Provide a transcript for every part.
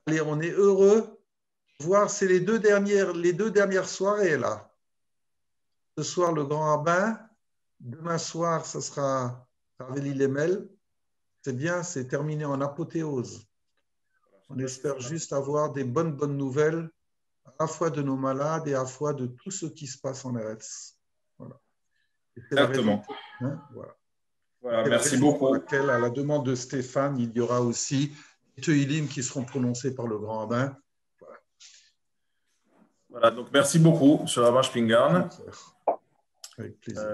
Allez, on est heureux de voir, c'est les deux dernières soirées là. Ce soir, le grand rabbin. Demain soir, ce sera Raveli Lemel. C'est bien, c'est terminé en apothéose. On espère juste avoir des bonnes nouvelles, à la fois de nos malades et à la fois de tout ce qui se passe en Eretz. Voilà. C'est la raison. Exactement. Hein, voilà. Voilà, Et la merci raison pour beaucoup. laquelle, à la demande de Stéphane, il y aura aussi des Teuilim qui seront prononcés par le grand rabbin. Voilà, donc merci beaucoup, M. Rabbin Spingarn. Avec plaisir.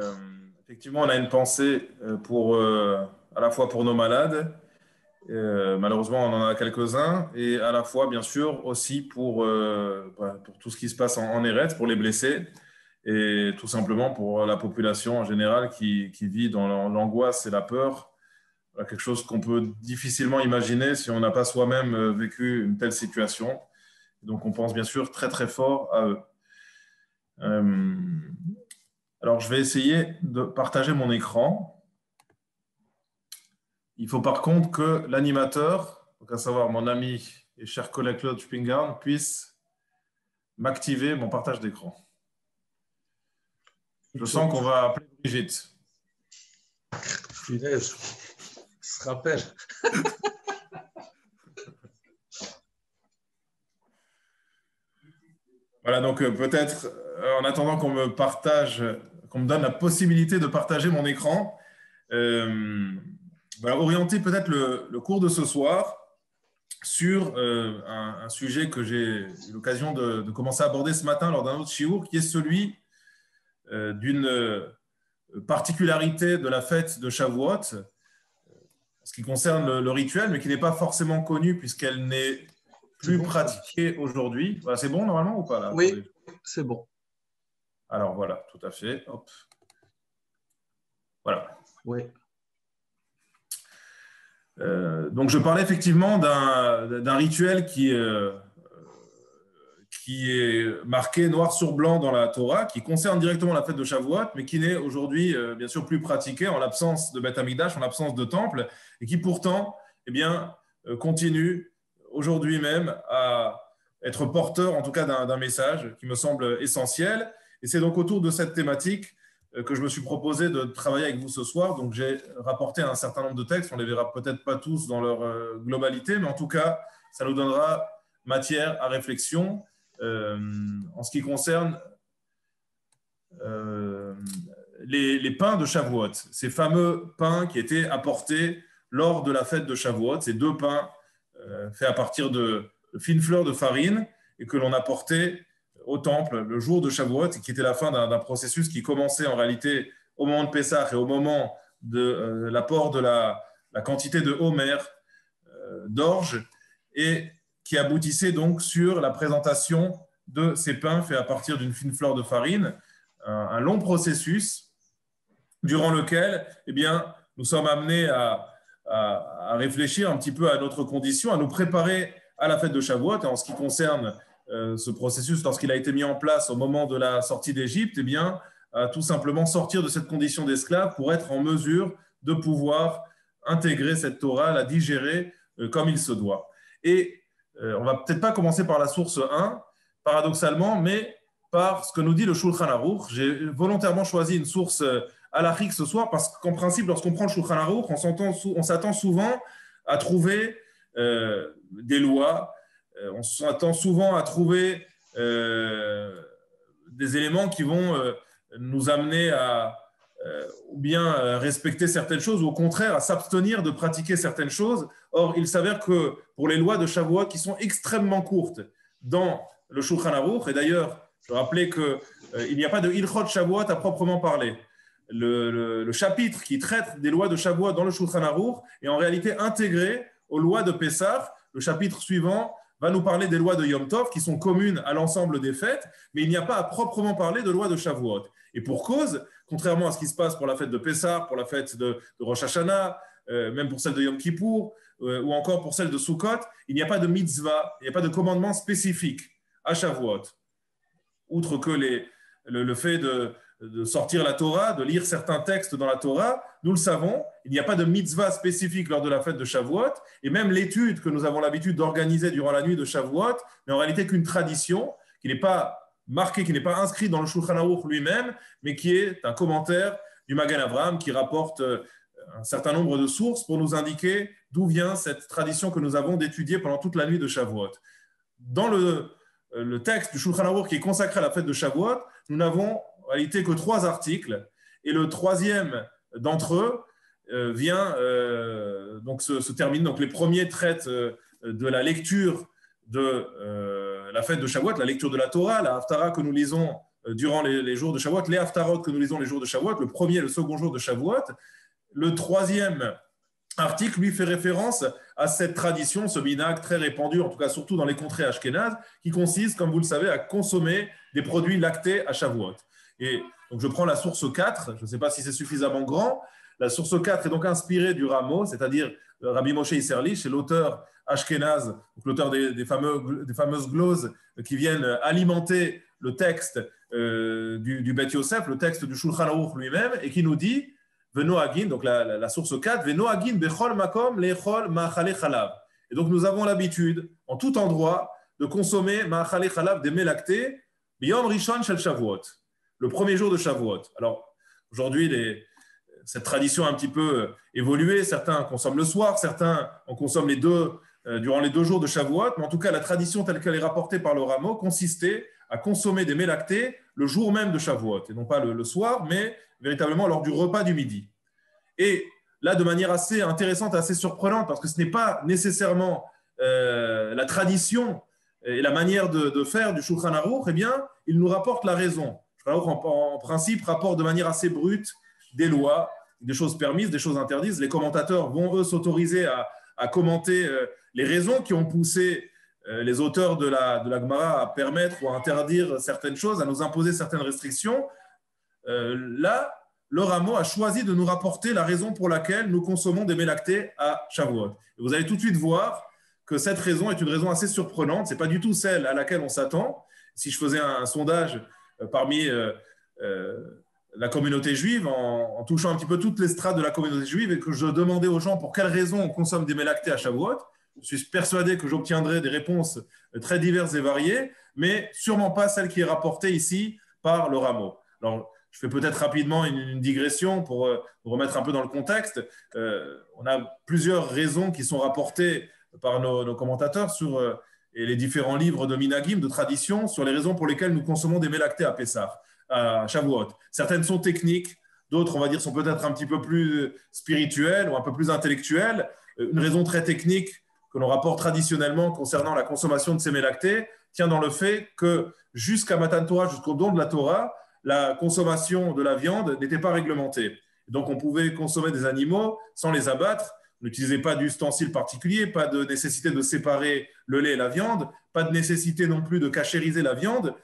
Effectivement, on a une pensée pour, à la fois pour nos malades, malheureusement on en a quelques-uns, et à la fois bien sûr aussi pour tout ce qui se passe en Eretz, pour les blessés, et tout simplement pour la population en général qui vit dans l'angoisse et la peur. Voilà, quelque chose qu'on peut difficilement imaginer si on n'a pas soi-même vécu une telle situation. Donc on pense bien sûr très très fort à eux. Alors, je vais essayer de partager mon écran. Il faut par contre que l'animateur, donc à savoir mon ami et cher collègue Claude Spingarn, puisse m'activer mon partage d'écran. Je sens qu'on va appeler Brigitte. Punaise, se rappelle. Voilà, donc peut-être, en attendant qu'on me partage, qu'on me donne la possibilité de partager mon écran, voilà, orienter peut-être le cours de ce soir sur un sujet que j'ai eu l'occasion de commencer à aborder ce matin lors d'un autre shiur, qui est celui d'une particularité de la fête de Shavuot, en ce qui concerne le rituel, mais qui n'est pas forcément connue puisqu'elle n'est plus pratiquée aujourd'hui. Voilà, c'est bon normalement ou pas là? Oui, c'est bon. Alors voilà, tout à fait. Hop. Voilà. Oui. Donc je parlais effectivement d'un rituel qui est marqué noir sur blanc dans la Torah, qui concerne directement la fête de Shavuot, mais qui n'est aujourd'hui bien sûr plus pratiqué en l'absence de Beth Amikdash, en l'absence de temple, et qui pourtant continue aujourd'hui même à être porteur en tout cas d'un message qui me semble essentiel. Et c'est donc autour de cette thématique que je me suis proposé de travailler avec vous ce soir. Donc j'ai rapporté un certain nombre de textes, on ne les verra peut-être pas tous dans leur globalité, mais en tout cas, ça nous donnera matière à réflexion. En ce qui concerne les pains de Shavuot, ces fameux pains qui étaient apportés lors de la fête de Shavuot, ces deux pains faits à partir de fines fleurs de farine et que l'on apportait au temple le jour de Shavuot, et qui était la fin d'un processus qui commençait en réalité au moment de Pessah et au moment de l'apport de la quantité de homer, d'orge, et qui aboutissait donc sur la présentation de ces pains faits à partir d'une fine fleur de farine, un long processus durant lequel nous sommes amenés à réfléchir un petit peu à notre condition, à nous préparer à la fête de Shavuot. Et en ce qui concerne ce processus, lorsqu'il a été mis en place au moment de la sortie d'Égypte, à tout simplement sortir de cette condition d'esclave pour être en mesure de pouvoir intégrer cette Torah, la digérer comme il se doit. Et on ne va peut-être pas commencer par la source 1, paradoxalement, mais par ce que nous dit le Shulchan Aruch. J'ai volontairement choisi une source halachique ce soir parce qu'en principe, lorsqu'on prend le Shulchan Aruch, on s'attend souvent à trouver des lois, on s'attend souvent à trouver des éléments qui vont nous amener à ou bien respecter certaines choses, ou au contraire à s'abstenir de pratiquer certaines choses. Or, il s'avère que pour les lois de Shavuot qui sont extrêmement courtes dans le Shulchan Aruch, et d'ailleurs, je rappelais qu'il n'y a pas de Ilchot Shavuot à proprement parler. Le chapitre qui traite des lois de Shavuot dans le Shulchan Aruch est en réalité intégré aux lois de Pessah. Le chapitre suivant va nous parler des lois de Yom Tov qui sont communes à l'ensemble des fêtes, mais il n'y a pas à proprement parler de lois de Shavuot. Et pour cause, contrairement à ce qui se passe pour la fête de Pessah, pour la fête de Rosh Hashanah, même pour celle de Yom Kippour, ou encore pour celle de Sukkot, il n'y a pas de mitzvah, il n'y a pas de commandement spécifique à Shavuot. Outre que le fait de sortir la Torah, de lire certains textes dans la Torah. Nous le savons, il n'y a pas de mitzvah spécifique lors de la fête de Shavuot, et même l'étude que nous avons l'habitude d'organiser durant la nuit de Shavuot n'est en réalité qu'une tradition qui n'est pas marquée, qui n'est pas inscrite dans le Shulchan Aruch lui-même, mais qui est un commentaire du Magen Avraham qui rapporte un certain nombre de sources pour nous indiquer d'où vient cette tradition que nous avons d'étudier pendant toute la nuit de Shavuot. Dans le texte du Shulchan Aruch qui est consacré à la fête de Shavuot, nous n'avons en réalité que 3 articles, et le troisième d'entre eux se termine. Donc les premiers traitent de la lecture de la fête de Shavuot, la lecture de la Torah, la Haftara que nous lisons durant les jours de Shavuot, les Haftarot que nous lisons les jours de Shavuot, le premier et le second jour de Shavuot. Le troisième article lui fait référence à cette tradition, ce minhag très répandu, en tout cas surtout dans les contrées ashkénazes, qui consiste, comme vous le savez, à consommer des produits lactés à Shavuot. Et donc je prends la source 4, je ne sais pas si c'est suffisamment grand. La source 4 est donc inspirée du Ramo, c'est-à-dire Rabbi Moshe Isserlich, c'est l'auteur ashkénaze, l'auteur des fameuses gloses qui viennent alimenter le texte du Beth Yosef, le texte du Shulchan Aruch lui-même, et qui nous dit Venoagin, donc la source 4, Venoagin bechol makom lechol ma'achale chalav. Et donc nous avons l'habitude, en tout endroit, de consommer ma'achale chalav, des mets lactés, biyom rishon shel Shavuot, le premier jour de Shavuot. Alors aujourd'hui, cette tradition a un petit peu évolué. Certains consomment le soir, certains en consomment durant les 2 jours de Shavuot. Mais en tout cas, la tradition telle qu'elle est rapportée par le Ramo consistait à consommer des mets lactés le jour même de Shavuot, et non pas le soir, mais véritablement lors du repas du midi. Et là, de manière assez intéressante, assez surprenante, parce que ce n'est pas nécessairement la tradition et la manière de faire du Shulchan Aruch, eh bien, il nous rapporte la raison. Le Shulchan Aruch, en principe, rapporte de manière assez brute des lois, des choses permises, des choses interdites. Les commentateurs vont, eux, s'autoriser à commenter les raisons qui ont poussé les auteurs de la Gemara à permettre ou à interdire certaines choses, à nous imposer certaines restrictions. Là, le Ramo a choisi de nous rapporter la raison pour laquelle nous consommons des mets lactés à Shavuot. Et vous allez tout de suite voir que cette raison est une raison assez surprenante. Ce n'est pas du tout celle à laquelle on s'attend. Si je faisais un sondage parmi la communauté juive, en touchant un petit peu toutes les strates de la communauté juive, et que je demandais aux gens pour quelles raisons on consomme des mets lactés à Shavuot, je suis persuadé que j'obtiendrai des réponses très diverses et variées, mais sûrement pas celle qui est rapportée ici par le Ramo. Alors, je fais peut-être rapidement une digression pour nous remettre un peu dans le contexte. On a plusieurs raisons qui sont rapportées par nos commentateurs sur les différents livres de Minagim, de tradition, sur les raisons pour lesquelles nous consommons des mets lactés à Pessah, à Shavuot. Certaines sont techniques, d'autres, on va dire, sont peut-être un petit peu plus spirituelles ou un peu plus intellectuelles. Une raison très technique que l'on rapporte traditionnellement concernant la consommation de ces mets lactés tient dans le fait que jusqu'à Matan Torah, jusqu'au don de la Torah, la consommation de la viande n'était pas réglementée. Donc, on pouvait consommer des animaux sans les abattre. On n'utilisait pas d'ustensiles particuliers, pas de nécessité de séparer le lait et la viande, pas de nécessité non plus de cachériser la viande.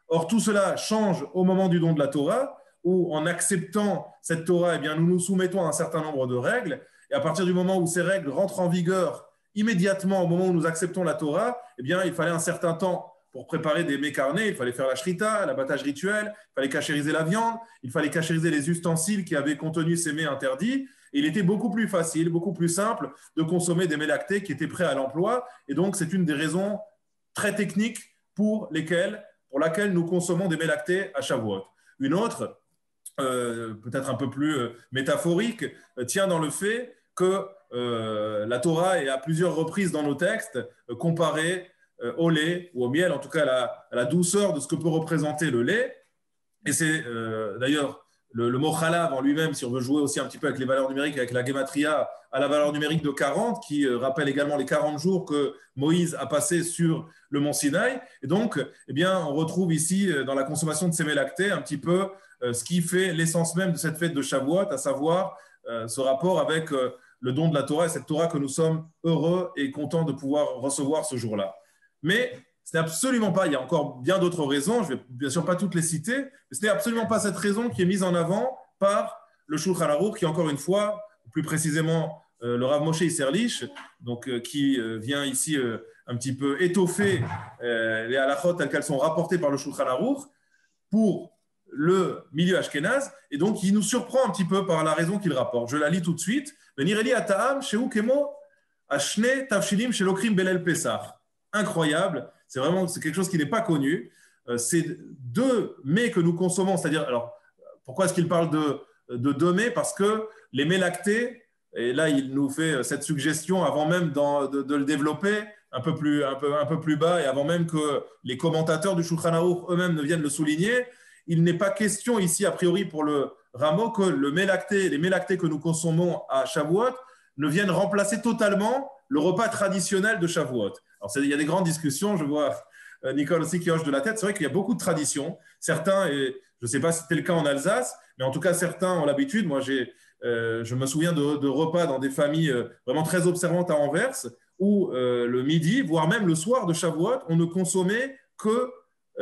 Or, tout cela change au moment du don de la Torah, où en acceptant cette Torah, eh bien, nous nous soumettons à un certain nombre de règles. Et à partir du moment où ces règles rentrent en vigueur immédiatement, au moment où nous acceptons la Torah, eh bien, il fallait un certain temps pour préparer des mets carnés. Il fallait faire la shrita, l'abattage rituel, il fallait cachériser la viande, il fallait cachériser les ustensiles qui avaient contenu ces mets interdits. Et il était beaucoup plus facile, beaucoup plus simple de consommer des mets lactés qui étaient prêts à l'emploi. Et donc, c'est une des raisons très techniques pour laquelle nous consommons des mets lactés à Shavuot. Une autre, peut-être un peu plus métaphorique, tient dans le fait que la Torah est à plusieurs reprises dans nos textes comparée au lait ou au miel, en tout cas à la douceur de ce que peut représenter le lait. Et c'est d'ailleurs le mot chalav en lui-même, si on veut jouer aussi un petit peu avec les valeurs numériques, avec la gematria, à la valeur numérique de 40, qui rappelle également les 40 jours que Moïse a passé sur le mont Sinaï. Et donc, eh bien, on retrouve ici, dans la consommation de ces mets lactés, un petit peu ce qui fait l'essence même de cette fête de Shavuot, à savoir ce rapport avec le don de la Torah, et cette Torah que nous sommes heureux et contents de pouvoir recevoir ce jour-là. Mais ce n'est absolument pas, il y a encore bien d'autres raisons, je ne vais bien sûr pas toutes les citer, mais ce n'est absolument pas cette raison qui est mise en avant par le Shulchan Aruch, qui encore une fois, plus précisément le Rav Moshe Isserlich, donc qui vient ici un petit peu étoffer les halachot telles qu'elles sont rapportées par le Shulchan Aruch pour le milieu ashkénaze, et donc il nous surprend un petit peu par la raison qu'il rapporte. Je la lis tout de suite. Venireli ataam sheu kemo ashne tavshilim shelokrim belel pesach. Incroyable, c'est quelque chose qui n'est pas connu. C'est deux mets que nous consommons, c'est-à-dire, alors pourquoi est-ce qu'il parle de deux mets? Parce que les mets lactés, et là il nous fait cette suggestion avant même de le développer un peu plus bas, et avant même que les commentateurs du Shulchan Aruch eux-mêmes ne viennent le souligner, il n'est pas question ici, a priori pour le Rameau, que les mets lactés que nous consommons à Shavuot ne viennent remplacer totalement le repas traditionnel de Shavuot. Alors il y a des grandes discussions, je vois Nicole aussi qui hoche de la tête, c'est vrai qu'il y a beaucoup de traditions, certains, et je ne sais pas si c'était le cas en Alsace, mais en tout cas certains ont l'habitude, moi je me souviens de repas dans des familles vraiment très observantes à Anvers, où le midi, voire même le soir de Shavuot, on ne consommait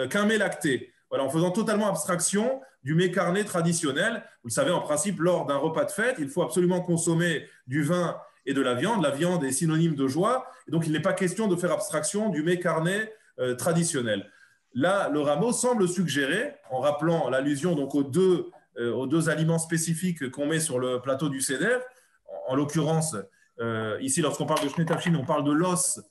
qu'un mets lacté. Voilà, en faisant totalement abstraction du mets carné traditionnel. Vous le savez, en principe, lors d'un repas de fête, il faut absolument consommer du vin et de la viande. La viande est synonyme de joie, et donc il n'est pas question de faire abstraction du mets carné traditionnel. Là, le Rameau semble suggérer, en rappelant l'allusion donc aux deux aliments spécifiques qu'on met sur le plateau du Seder, en l'occurrence, ici, lorsqu'on parle de Shnei Tafshin, on parle de l'os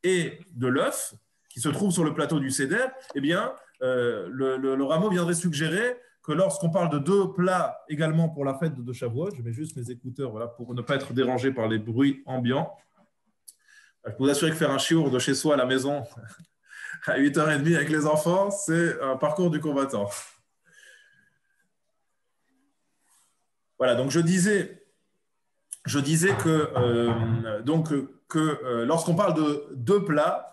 et de l'œuf qui se trouvent sur le plateau du Seder. Eh bien, le Rameau viendrait suggérer que lorsqu'on parle de deux plats également pour la fête de Shavuot, je mets juste mes écouteurs voilà, pour ne pas être dérangé par les bruits ambiants. Je peux vous assurer que faire un chiour de chez soi à la maison à 8h30 avec les enfants, c'est un parcours du combattant. Voilà, donc je disais que lorsqu'on parle de deux plats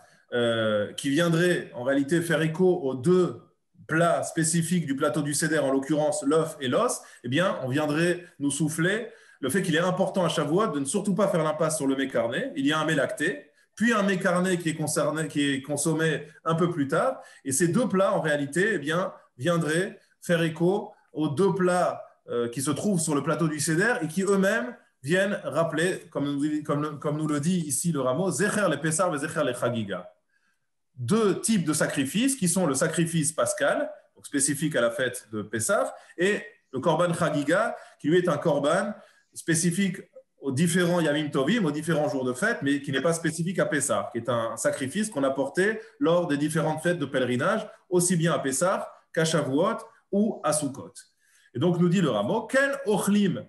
qui viendraient en réalité faire écho aux deux plats spécifiques du plateau du Seder, en l'occurrence l'œuf et l'os, eh bien, on viendrait nous souffler le fait qu'il est important à Shavuot de ne surtout pas faire l'impasse sur le mets carné. Il y a un mets lacté, puis un mets carné qui est consommé un peu plus tard. Et ces deux plats, en réalité, eh bien, viendraient faire écho aux deux plats qui se trouvent sur le plateau du Seder et qui eux-mêmes viennent rappeler, comme nous le dit ici le Rameau, Zecher le Pessar et Zecher le Chagiga. Deux types de sacrifices qui sont le sacrifice pascal, donc spécifique à la fête de Pessah, et le Korban Chagiga, qui lui est un Korban spécifique aux différents Yamim Tovim, aux différents jours de fête, mais qui n'est pas spécifique à Pessah, qui est un sacrifice qu'on apportait lors des différentes fêtes de pèlerinage, aussi bien à Pessah qu'à Shavuot ou à Sukkot. Et donc nous dit le Rameau, Ken ochlim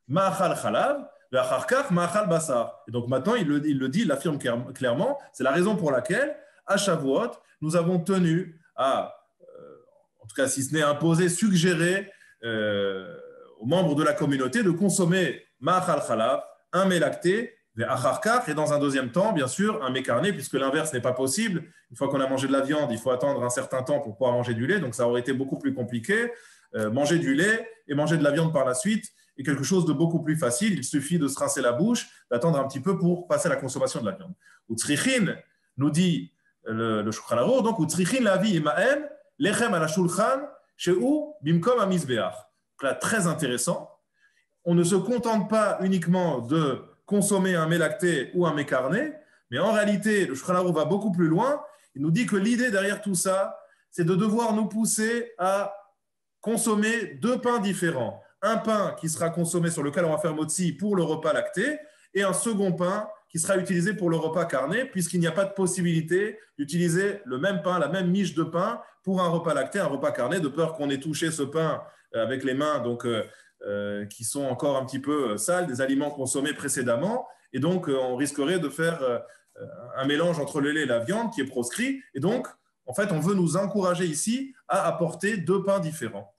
ma'achal chalav, ve'acharkach ma'achal basar. Et donc maintenant il le dit, il l'affirme clairement, c'est la raison pour laquelle à Shavuot, nous avons tenu à, en tout cas si ce n'est imposé, suggérer aux membres de la communauté de consommer ma'achal chalav, un mets lacté, ve'acharkach, et dans un deuxième temps, bien sûr, un mets carné, puisque l'inverse n'est pas possible. Une fois qu'on a mangé de la viande, il faut attendre un certain temps pour pouvoir manger du lait, donc ça aurait été beaucoup plus compliqué. Manger du lait et manger de la viande par la suite est quelque chose de beaucoup plus facile. Il suffit de se rincer la bouche, d'attendre un petit peu pour passer à la consommation de la viande. Utzrichin, nous dit le Shulchan Aruch, donc Utzrichin lavi imahem lechem ala shulchan sheu bimkom hamizbeach. Donc là, très intéressant. On ne se contente pas uniquement de consommer un mets lacté ou un mets carné, mais en réalité, le Shulchan Aruch va beaucoup plus loin. Il nous dit que l'idée derrière tout ça, c'est de devoir nous pousser à consommer deux pains différents. Un pain qui sera consommé sur lequel on va faire motzi pour le repas lacté et un second pain qui sera utilisé pour le repas carné, puisqu'il n'y a pas de possibilité d'utiliser le même pain, la même miche de pain pour un repas lacté, un repas carné, de peur qu'on ait touché ce pain avec les mains donc, qui sont encore un petit peu sales, des aliments consommés précédemment. Et donc, on risquerait de faire un mélange entre le lait et la viande qui est proscrit. Et donc, en fait, on veut nous encourager ici à apporter deux pains différents.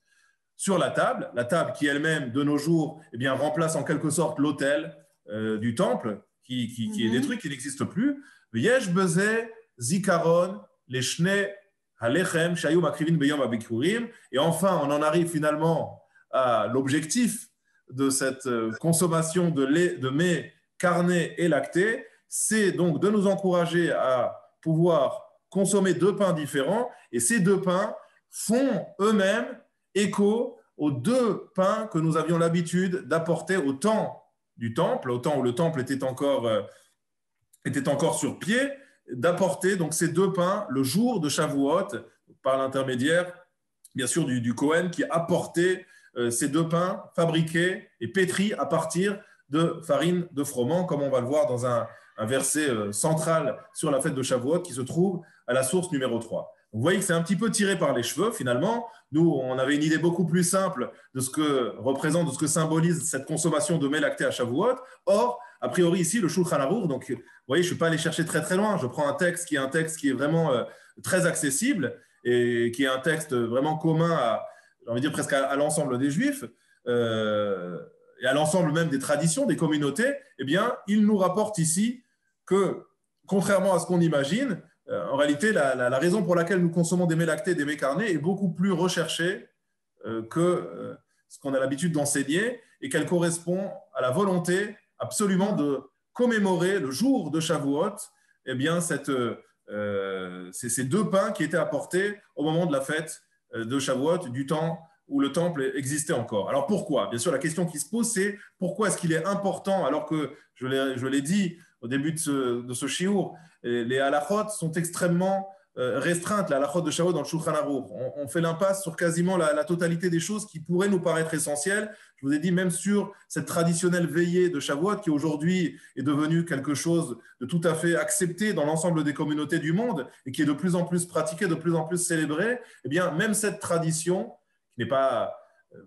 Sur la table qui elle-même, de nos jours, eh bien, remplace en quelque sorte l'autel du temple qui est détruit, qui n'existe plus. Yesh beze zikaron les shnei halechem shayu makrivin beyom abikurim. Et enfin, on en arrive finalement à l'objectif de cette consommation de mets carnés et lactés, c'est donc de nous encourager à pouvoir consommer deux pains différents, et ces deux pains font eux-mêmes écho aux deux pains que nous avions l'habitude d'apporter au temps du temple, au temps où le temple était encore sur pied, d'apporter donc ces deux pains le jour de Shavuot par l'intermédiaire bien sûr du Cohen qui apportait ces deux pains fabriqués et pétris à partir de farine de froment, comme on va le voir dans un verset central sur la fête de Shavuot qui se trouve à la source numéro 3. Vous voyez que c'est un petit peu tiré par les cheveux finalement. Nous, on avait une idée beaucoup plus simple de ce que représente, de ce que symbolise cette consommation de mets lactés à Shavuot. Or, a priori ici, le Shulchan Aruch, donc vous voyez, je ne suis pas allé chercher très très loin. Je prends un texte qui est vraiment très accessible et qui est un texte vraiment commun à, j'ai envie de dire presque à l'ensemble des Juifs et à l'ensemble même des traditions, des communautés. Eh bien, il nous rapporte ici que, contrairement à ce qu'on imagine, en réalité, la raison pour laquelle nous consommons des mets lactés, des mets carnés est beaucoup plus recherchée que ce qu'on a l'habitude d'enseigner et qu'elle correspond à la volonté absolument de commémorer le jour de Shavuot, eh bien, ces deux pains qui étaient apportés au moment de la fête de Shavuot, du temps où le temple existait encore. Alors pourquoi? Bien sûr, la question qui se pose, c'est pourquoi est-ce qu'il est important, alors que, je l'ai dit au début de ce shiur, les halachot sont extrêmement restreintes, la halachot de Shavuot dans le Shulchan Aruch. On fait l'impasse sur quasiment la totalité des choses qui pourraient nous paraître essentielles. Je vous ai dit, même sur cette traditionnelle veillée de Shavuot qui aujourd'hui est devenue quelque chose de tout à fait accepté dans l'ensemble des communautés du monde et qui est de plus en plus pratiquée, de plus en plus célébrée, eh bien, même cette tradition, qui n'est pas,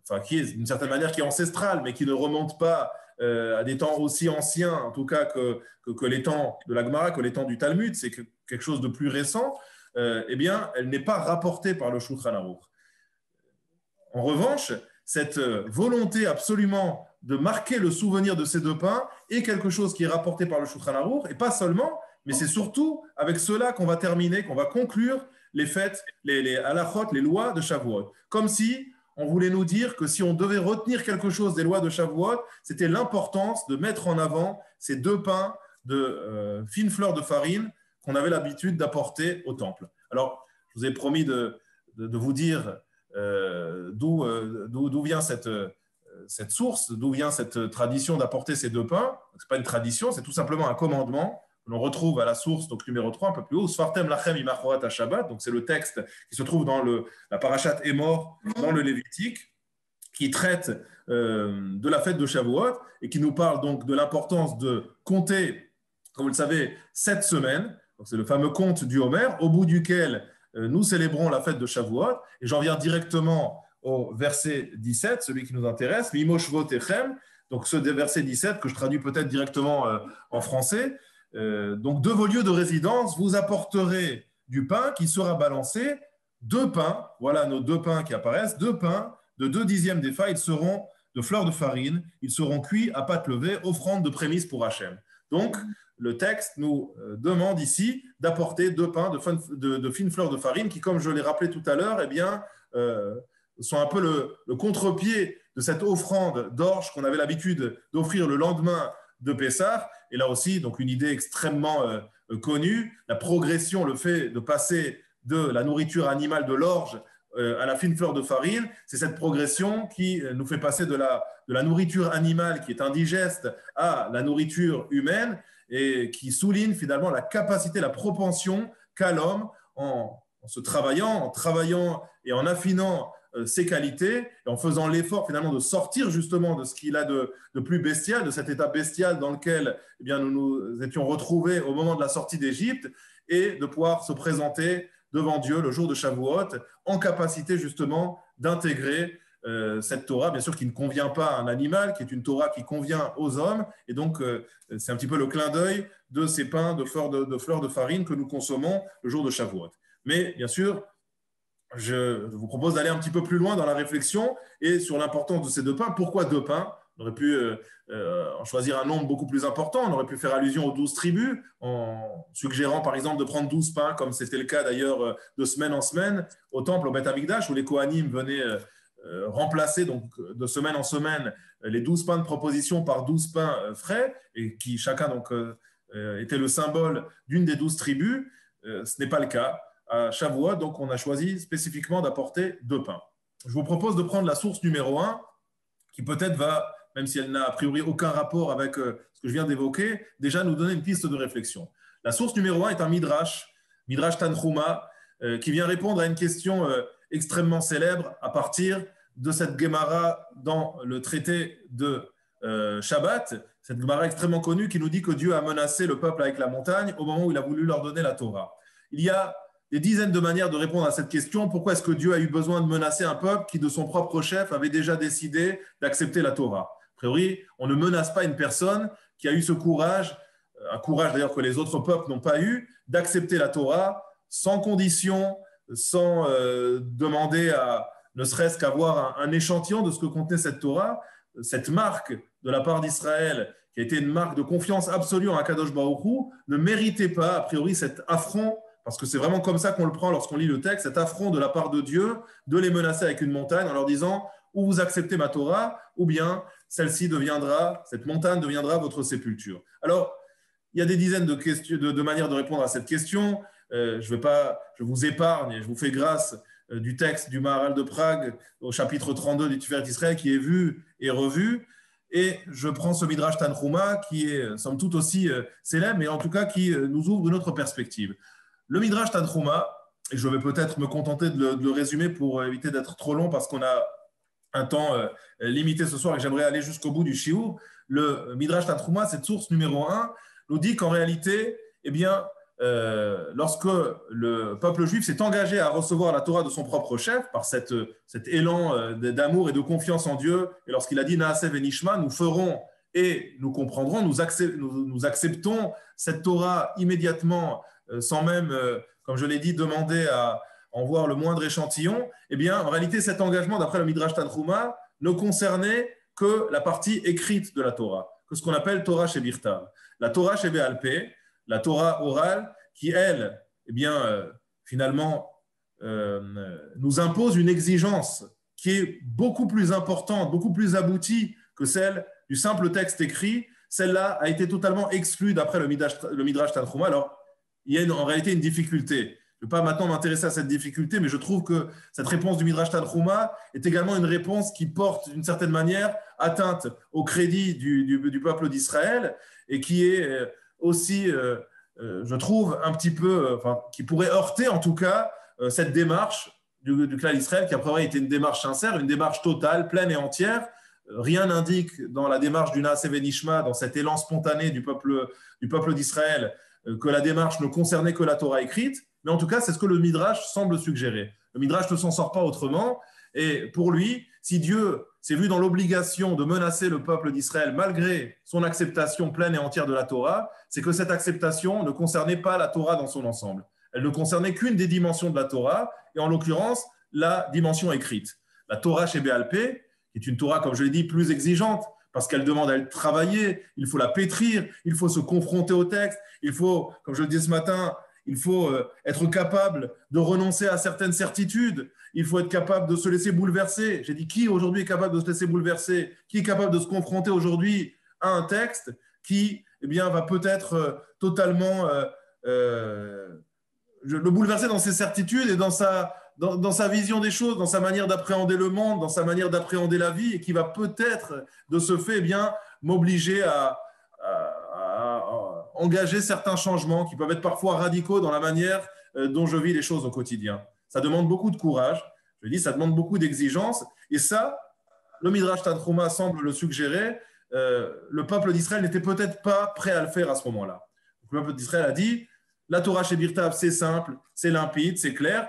enfin, qui est d'une certaine manière qui est ancestrale, mais qui ne remonte pas à des temps aussi anciens, en tout cas que les temps de la Gemara, que les temps du Talmud, c'est quelque chose de plus récent, eh bien, elle n'est pas rapportée par le Shulchan Aruch. En revanche, cette volonté absolument de marquer le souvenir de ces deux pains est quelque chose qui est rapporté par le Shulchan Aruch, et pas seulement, mais c'est surtout avec cela qu'on va terminer, qu'on va conclure les fêtes, les halachot, les lois de Shavuot. Comme si on voulait nous dire que si on devait retenir quelque chose des lois de Shavuot, c'était l'importance de mettre en avant ces deux pains de fines fleurs de farine qu'on avait l'habitude d'apporter au temple. Alors, je vous ai promis de vous dire d'où vient cette source, d'où vient cette tradition d'apporter ces deux pains. Ce n'est pas une tradition, c'est tout simplement un commandement que l'on retrouve à la source, donc numéro 3, un peu plus haut, Sfartem lachem imachorat ha-Shabbat, donc c'est le texte qui se trouve dans la parashat Émor, dans le Lévitique, qui traite de la fête de Shavuot et qui nous parle donc de l'importance de compter, comme vous le savez, 7 semaines. Donc c'est le fameux compte du Homer, au bout duquel nous célébrons la fête de Shavuot. Et j'en viens directement au verset 17, celui qui nous intéresse, Mimo Shvotechem, donc ce verset 17 que je traduis peut-être directement en français. Donc, de vos lieux de résidence, vous apporterez du pain qui sera balancé, 2 pains, voilà nos 2 pains qui apparaissent, 2 pains de 2/10 d'épha, ils seront de fleurs de farine, ils seront cuits à pâte levée, offrande de prémices pour Hachem. Donc, le texte nous demande ici d'apporter 2 pains de fines fleurs de farine qui, comme je l'ai rappelé tout à l'heure, eh bien, sont un peu le contre-pied de cette offrande d'orge qu'on avait l'habitude d'offrir le lendemain de Pessah. Et là aussi, donc une idée extrêmement connue, la progression, le fait de passer de la nourriture animale de l'orge à la fine fleur de farine, c'est cette progression qui nous fait passer de la nourriture animale qui est indigeste à la nourriture humaine et qui souligne finalement la capacité, la propension qu'a l'homme en travaillant et en affinant ses qualités, et en faisant l'effort finalement de sortir justement de ce qu'il a de plus bestial, de cet état bestial dans lequel eh bien, nous nous étions retrouvés au moment de la sortie d'Égypte, et de pouvoir se présenter devant Dieu le jour de Shavuot, en capacité justement d'intégrer cette Torah, bien sûr qui ne convient pas à un animal, qui est une Torah qui convient aux hommes, et donc c'est un petit peu le clin d'œil de ces pains de fleurs de farine que nous consommons le jour de Shavuot. Mais bien sûr, je vous propose d'aller un petit peu plus loin dans la réflexion et sur l'importance de ces 2 pains. Pourquoi 2 pains? On aurait pu en choisir un nombre beaucoup plus important. On aurait pu faire allusion aux 12 tribus en suggérant par exemple de prendre 12 pains, comme c'était le cas d'ailleurs de semaine en semaine au temple, au Beth Amikdash, où les Kohanim venaient remplacer donc, de semaine en semaine les 12 pains de proposition par 12 pains frais, et qui chacun donc, était le symbole d'une des 12 tribus. Ce n'est pas le cas. À Shavuot, donc on a choisi spécifiquement d'apporter 2 pains. Je vous propose de prendre la source numéro 1, qui peut-être va, même si elle n'a a priori aucun rapport avec ce que je viens d'évoquer, déjà nous donner une piste de réflexion. La source numéro 1 est un Midrash Tanchuma, qui vient répondre à une question extrêmement célèbre à partir de cette Gemara dans le traité de Shabbat, cette Gemara extrêmement connue qui nous dit que Dieu a menacé le peuple avec la montagne au moment où il a voulu leur donner la Torah. Il y a des dizaines de manières de répondre à cette question. Pourquoi est-ce que Dieu a eu besoin de menacer un peuple qui, de son propre chef, avait déjà décidé d'accepter la Torah? A priori, on ne menace pas une personne qui a eu ce courage, un courage d'ailleurs que les autres peuples n'ont pas eu, d'accepter la Torah sans condition, sans demander à ne serait-ce qu'avoir un échantillon de ce que contenait cette Torah. Cette marque de la part d'Israël, qui a été une marque de confiance absolue en Akadosh Baruch Hu, ne méritait pas, a priori, cet affront, parce que c'est vraiment comme ça qu'on le prend lorsqu'on lit le texte, cet affront de la part de Dieu de les menacer avec une montagne en leur disant « ou vous acceptez ma Torah, ou bien celle-ci deviendra, cette montagne deviendra votre sépulture ». Alors, il y a des dizaines de manières de répondre à cette question. Je vous épargne et je vous fais grâce du texte du Maharal de Prague au chapitre 32 du Tiferet Israël qui est vu et revu. Et je prends ce Midrash Tanchuma qui est somme toute aussi célèbre, mais en tout cas qui nous ouvre une autre perspective. Le Midrash Tanchuma, et je vais peut-être me contenter de le résumer pour éviter d'être trop long parce qu'on a un temps limité ce soir et que j'aimerais aller jusqu'au bout du shiur. Le Midrash Tanchuma, cette source numéro 1, nous dit qu'en réalité, eh bien, lorsque le peuple juif s'est engagé à recevoir la Torah de son propre chef, par cet élan d'amour et de confiance en Dieu, et lorsqu'il a dit « Na'aseh v'nishma », nous ferons et nous comprendrons, nous acceptons cette Torah immédiatement, sans même, comme je l'ai dit, demander à en voir le moindre échantillon, eh bien, en réalité, cet engagement, d'après le Midrash Tanchuma, ne concernait que la partie écrite de la Torah, que ce qu'on appelle Torah Shebirtav. La Torah Shebe'al Peh, la Torah orale, qui, elle, eh bien, finalement, nous impose une exigence qui est beaucoup plus importante, beaucoup plus aboutie que celle du simple texte écrit. Celle-là a été totalement exclue d'après le Midrash Tanchuma. Alors, il y a en réalité une difficulté. Je ne vais pas maintenant m'intéresser à cette difficulté, mais je trouve que cette réponse du Midrash Tanchuma est également une réponse qui porte, d'une certaine manière, atteinte au crédit du peuple d'Israël et qui est aussi, je trouve, un petit peu, qui pourrait heurter en tout cas cette démarche du clan d'Israël, qui après été une démarche sincère, une démarche totale, pleine et entière. Rien n'indique dans la démarche du Na'aseh v'nishma, dans cet élan spontané du peuple d'Israël, que la démarche ne concernait que la Torah écrite. Mais en tout cas, c'est ce que le Midrash semble suggérer. Le Midrash ne s'en sort pas autrement. Et pour lui, si Dieu s'est vu dans l'obligation de menacer le peuple d'Israël malgré son acceptation pleine et entière de la Torah, c'est que cette acceptation ne concernait pas la Torah dans son ensemble. Elle ne concernait qu'une des dimensions de la Torah, et en l'occurrence, la dimension écrite. La Torah Shebe'al Peh, qui est une Torah, comme je l'ai dit, plus exigeante, parce qu'elle demande à être travaillée, il faut la pétrir, il faut se confronter au texte, il faut, comme je le disais ce matin, il faut être capable de renoncer à certaines certitudes. Il faut être capable de se laisser bouleverser. J'ai dit, qui aujourd'hui est capable de se laisser bouleverser? Qui est capable de se confronter aujourd'hui à un texte qui va peut-être totalement le bouleverser dans ses certitudes et dans sa vision des choses, dans sa manière d'appréhender le monde, dans sa manière d'appréhender la vie, et qui va peut-être, de ce fait, m'obliger à engager certains changements qui peuvent être parfois radicaux dans la manière dont je vis les choses au quotidien. Ça demande beaucoup de courage, je dis, ça demande beaucoup d'exigence, et ça, le Midrash Tanchuma semble le suggérer, le peuple d'Israël n'était peut-être pas prêt à le faire à ce moment-là. Donc, le peuple d'Israël a dit, la Torah Shebirtav, c'est simple, c'est limpide, c'est clair,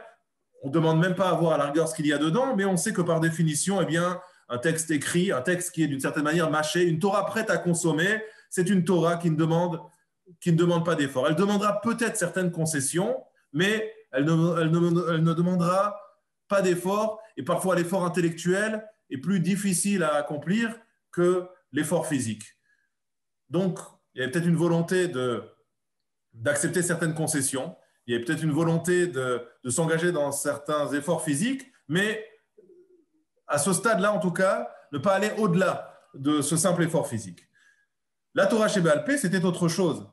on ne demande même pas à voir à la rigueur ce qu'il y a dedans, mais on sait que par définition, un texte écrit, un texte qui est d'une certaine manière mâché, une Torah prête à consommer, c'est une Torah qui ne demande pas d'effort. Elle demandera peut-être certaines concessions, mais elle ne demandera pas d'effort, et parfois l'effort intellectuel est plus difficile à accomplir que l'effort physique. Donc, il y avait peut-être une volonté d'accepter certaines concessions, il y avait peut-être une volonté de s'engager dans certains efforts physiques, mais à ce stade-là, en tout cas, ne pas aller au-delà de ce simple effort physique. La Torah Shebe'al Peh, c'était autre chose.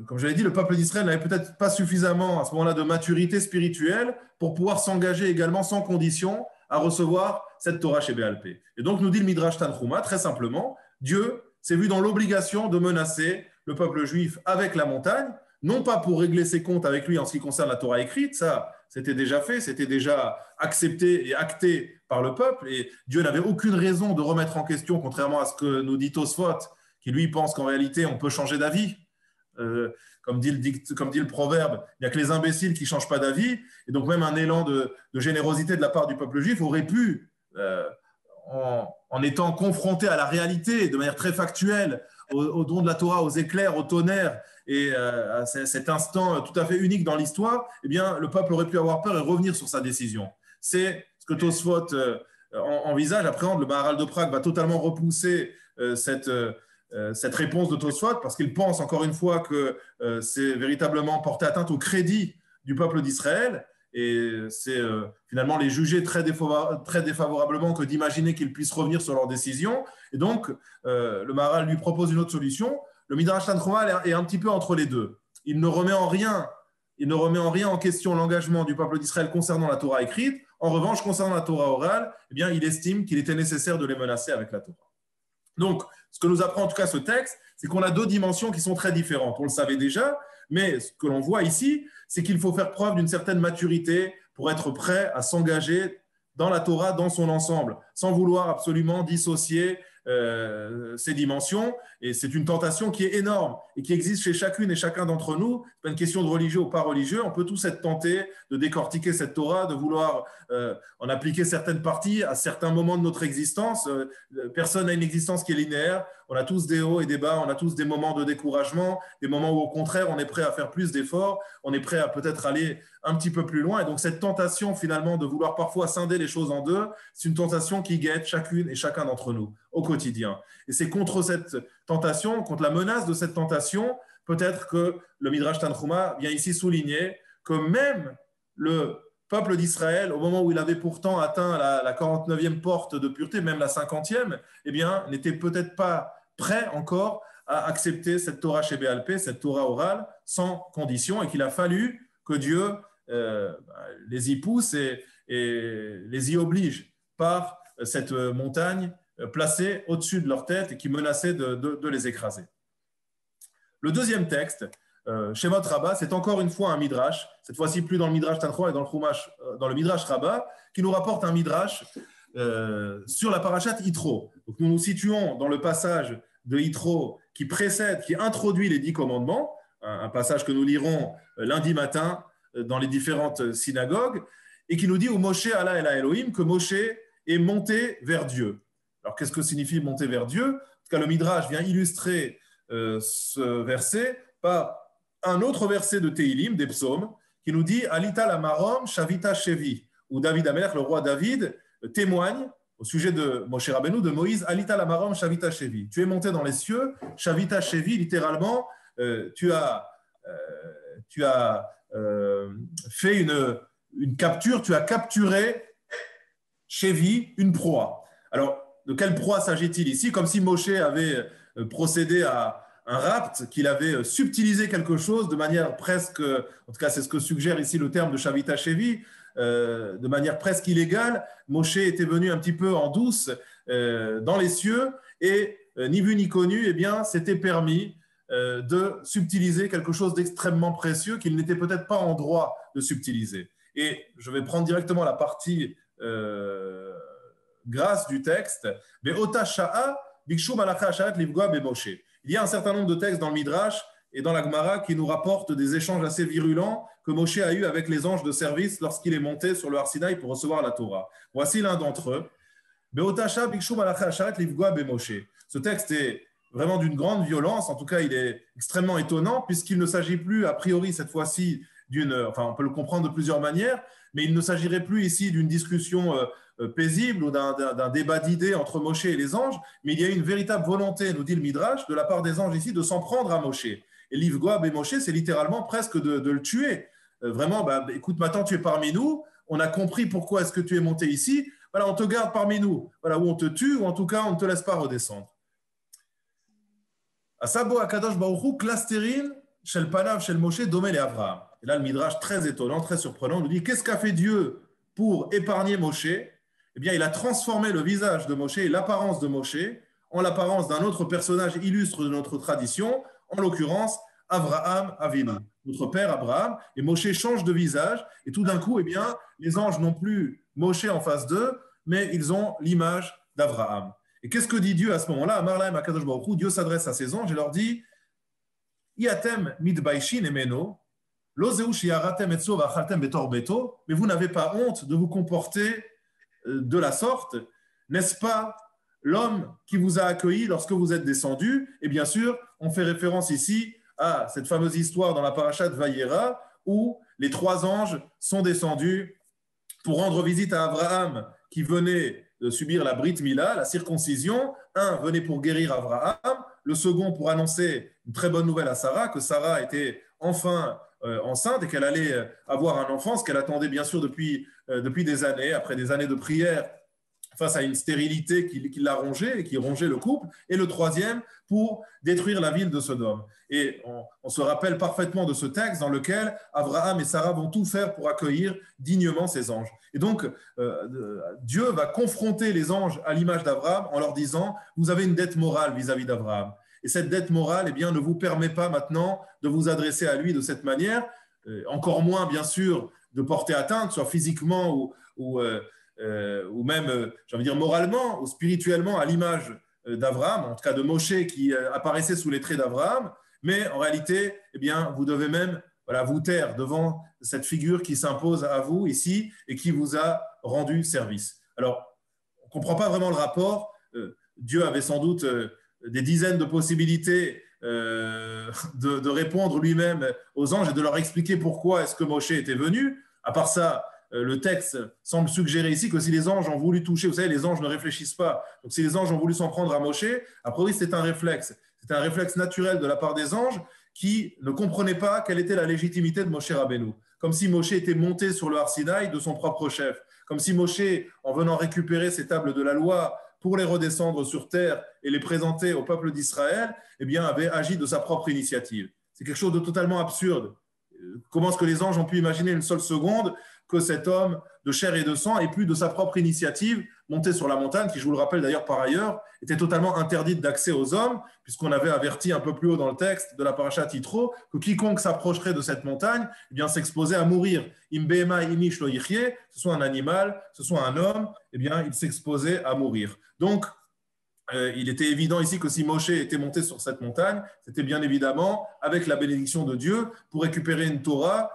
Comme je l'ai dit, le peuple d'Israël n'avait peut-être pas suffisamment à ce moment-là de maturité spirituelle pour pouvoir s'engager également sans condition à recevoir cette Torah Shebe'al Peh. Et donc, nous dit le Midrash Tanchuma, très simplement, Dieu s'est vu dans l'obligation de menacer le peuple juif avec la montagne, non pas pour régler ses comptes avec lui en ce qui concerne la Torah écrite, ça c'était déjà fait, c'était déjà accepté et acté par le peuple, et Dieu n'avait aucune raison de remettre en question, contrairement à ce que nous dit Tosfot, qui lui pense qu'en réalité on peut changer d'avis. Comme dit le proverbe, il n'y a que les imbéciles qui ne changent pas d'avis, et donc même un élan de générosité de la part du peuple juif aurait pu, en étant confronté à la réalité de manière très factuelle, au don de la Torah, aux éclairs, au tonnerre, et à cet instant tout à fait unique dans l'histoire, eh bien, le peuple aurait pu avoir peur et revenir sur sa décision. C'est ce que Tosfot envisage, appréhende. Le Maharal de Prague va totalement repousser cette réponse de Tosfot, parce qu'il pense encore une fois que c'est véritablement porter atteinte au crédit du peuple d'Israël, et c'est finalement les juger très défavorablement que d'imaginer qu'ils puissent revenir sur leur décision. Et donc, le Maharal lui propose une autre solution. Le Midrash Tanchuma est un petit peu entre les deux. Il ne remet en rien en question l'engagement du peuple d'Israël concernant la Torah écrite. En revanche, concernant la Torah orale, eh bien, il estime qu'il était nécessaire de les menacer avec la Torah. Donc, ce que nous apprend en tout cas ce texte, c'est qu'on a deux dimensions qui sont très différentes. On le savait déjà, mais ce que l'on voit ici, c'est qu'il faut faire preuve d'une certaine maturité pour être prêt à s'engager dans la Torah dans son ensemble, sans vouloir absolument dissocier ces dimensions. Et c'est une tentation qui est énorme et qui existe chez chacune et chacun d'entre nous. Ce n'est pas une question de religieux ou pas religieux. On peut tous être tentés de décortiquer cette Torah, de vouloir en appliquer certaines parties à certains moments de notre existence. Personne n'a une existence qui est linéaire. On a tous des hauts et des bas, on a tous des moments de découragement, des moments où au contraire on est prêt à faire plus d'efforts, on est prêt à peut-être aller un petit peu plus loin. Et donc cette tentation finalement de vouloir parfois scinder les choses en deux, c'est une tentation qui guette chacune et chacun d'entre nous au quotidien. Et c'est contre cette tentation, contre la menace de cette tentation, peut-être que le Midrash Tanchuma vient ici souligner que même le peuple d'Israël, au moment où il avait pourtant atteint la 49e porte de pureté, même la 50e, eh bien, n'était peut-être pas prêt encore à accepter cette Torah chez Béalpé, cette Torah orale, sans condition, et qu'il a fallu que Dieu les y pousse et les y oblige par cette montagne placée au-dessus de leur tête et qui menaçait de les écraser. Le deuxième texte, Shemot Rabbah, c'est encore une fois un midrash, cette fois-ci plus dans le midrash Tanchuma et dans le midrash Rabbah, qui nous rapporte un midrash sur la parashat Yitro. Donc nous nous situons dans le passage de Yitro qui précède, qui introduit les 10 commandements, un passage que nous lirons lundi matin dans les différentes synagogues, et qui nous dit « Où Moshe Allah el Elohim » que Moshe est monté vers Dieu. Alors qu'est-ce que signifie monter vers Dieu? En tout cas, le midrash vient illustrer ce verset par un autre verset de Tehilim, des psaumes, qui nous dit « Alita la marom shavita shevi » où David Amelech, le roi David, témoigne au sujet de Moshe Rabbeinu, de Moïse, Alita la marom shavita shevi. Tu es monté dans les cieux, shavita shevi, littéralement, tu as fait une capture, tu as capturé shevi, une proie. Alors, de quelle proie s'agit-il ici? Comme si Moshe avait procédé à un rapt, qu'il avait subtilisé quelque chose de manière presque, en tout cas c'est ce que suggère ici le terme de Shavita Shevi, de manière presque illégale. Moshe était venu un petit peu en douce dans les cieux et ni vu ni connu, eh bien, c'était permis de subtiliser quelque chose d'extrêmement précieux qu'il n'était peut-être pas en droit de subtiliser. Et je vais prendre directement la partie grâce du texte. Il y a un certain nombre de textes dans le Midrash et dans la Gemara qui nous rapportent des échanges assez virulents que Moshe a eu avec les anges de service lorsqu'il est monté sur le Har Sinaï pour recevoir la Torah. Voici l'un d'entre eux. Ce texte est vraiment d'une grande violence, en tout cas il est extrêmement étonnant puisqu'il ne s'agit plus a priori cette fois-ci on peut le comprendre de plusieurs manières, mais il ne s'agirait plus ici d'une discussion paisible ou d'un débat d'idées entre Moshe et les anges, mais il y a une véritable volonté, nous dit le Midrash, de la part des anges ici de s'en prendre à Moshe. Et l'Ivgoab et Moshe, c'est littéralement presque de le tuer. Vraiment, écoute, maintenant tu es parmi nous, on a compris pourquoi est-ce que tu es monté ici, voilà, on te garde parmi nous, voilà, où on te tue, ou en tout cas on ne te laisse pas redescendre. Asabo Akadosh Baruch Hu, Klasterin, Shel Panav, Shel Moshe, Domel et Avraham. Et là, le Midrash, très étonnant, très surprenant, nous dit qu'est-ce qu'a fait Dieu pour épargner Moshe? Eh bien, il a transformé le visage de Moshe et l'apparence de Moshe en l'apparence d'un autre personnage illustre de notre tradition, en l'occurrence Avraham Avinu, notre père Abraham. Et Moshe change de visage. Et tout d'un coup, eh bien, les anges n'ont plus Moshe en face d'eux, mais ils ont l'image d'Abraham. Et qu'est-ce que dit Dieu à ce moment-là? Amarlaim Akadosh Baruch Hu, Dieu s'adresse à ses anges et leur dit Iatem mitbaishin emeno, lo zeu shiaratem etzo v'achaltem betor beto, mais vous n'avez pas honte de vous comporter de la sorte, n'est-ce pas l'homme qui vous a accueilli lorsque vous êtes descendu? Et bien sûr, on fait référence ici à cette fameuse histoire dans la paracha de Vayera où les 3 anges sont descendus pour rendre visite à Abraham qui venait de subir la Brit Mila, la circoncision. Un venait pour guérir Abraham, le second pour annoncer une très bonne nouvelle à Sarah, que Sarah était enfin enceinte et qu'elle allait avoir un enfant, ce qu'elle attendait bien sûr depuis des années, après des années de prière face à une stérilité qui l'a rongé et qui rongeait le couple, et le troisième pour détruire la ville de Sodome. Et on se rappelle parfaitement de ce texte dans lequel Abraham et Sarah vont tout faire pour accueillir dignement ces anges. Et donc, Dieu va confronter les anges à l'image d'Abraham en leur disant « Vous avez une dette morale vis-à-vis d'Abraham. Et cette dette morale eh bien, ne vous permet pas maintenant de vous adresser à lui de cette manière, encore moins, bien sûr, de porter atteinte, soit physiquement ou même, j'ai envie de dire, moralement ou spirituellement à l'image d'Abraham, en tout cas de Moshe qui apparaissait sous les traits d'Abraham, mais en réalité, eh bien, vous devez même vous taire devant cette figure qui s'impose à vous ici et qui vous a rendu service. Alors, on ne comprend pas vraiment le rapport. Dieu avait sans doute des dizaines de possibilités de répondre lui-même aux anges et de leur expliquer pourquoi est-ce que Moshe était venu. À part ça, le texte semble suggérer ici que si les anges ont voulu toucher, vous savez, les anges ne réfléchissent pas. Donc, si les anges ont voulu s'en prendre à Moshe, a priori, c'est un réflexe. C'est un réflexe naturel de la part des anges qui ne comprenaient pas quelle était la légitimité de Moshe Rabbeinu. Comme si Moshe était monté sur le Har Sinaï de son propre chef. Comme si Moshe, en venant récupérer ces tables de la loi pour les redescendre sur terre et les présenter au peuple d'Israël, eh bien, avait agi de sa propre initiative. C'est quelque chose de totalement absurde. Comment est-ce que les anges ont pu imaginer une seule seconde que cet homme de chair et de sang ait pu de sa propre initiative monter sur la montagne, qui, je vous le rappelle d'ailleurs par ailleurs, était totalement interdite d'accès aux hommes, puisqu'on avait averti un peu plus haut dans le texte de la paracha Yitro que quiconque s'approcherait de cette montagne eh bien, s'exposait à mourir. Im behema imish lo yichye, ce soit un animal, ce soit un homme, eh bien, il s'exposait à mourir. Donc, il était évident ici que si Moshe était monté sur cette montagne, c'était bien évidemment avec la bénédiction de Dieu pour récupérer une Torah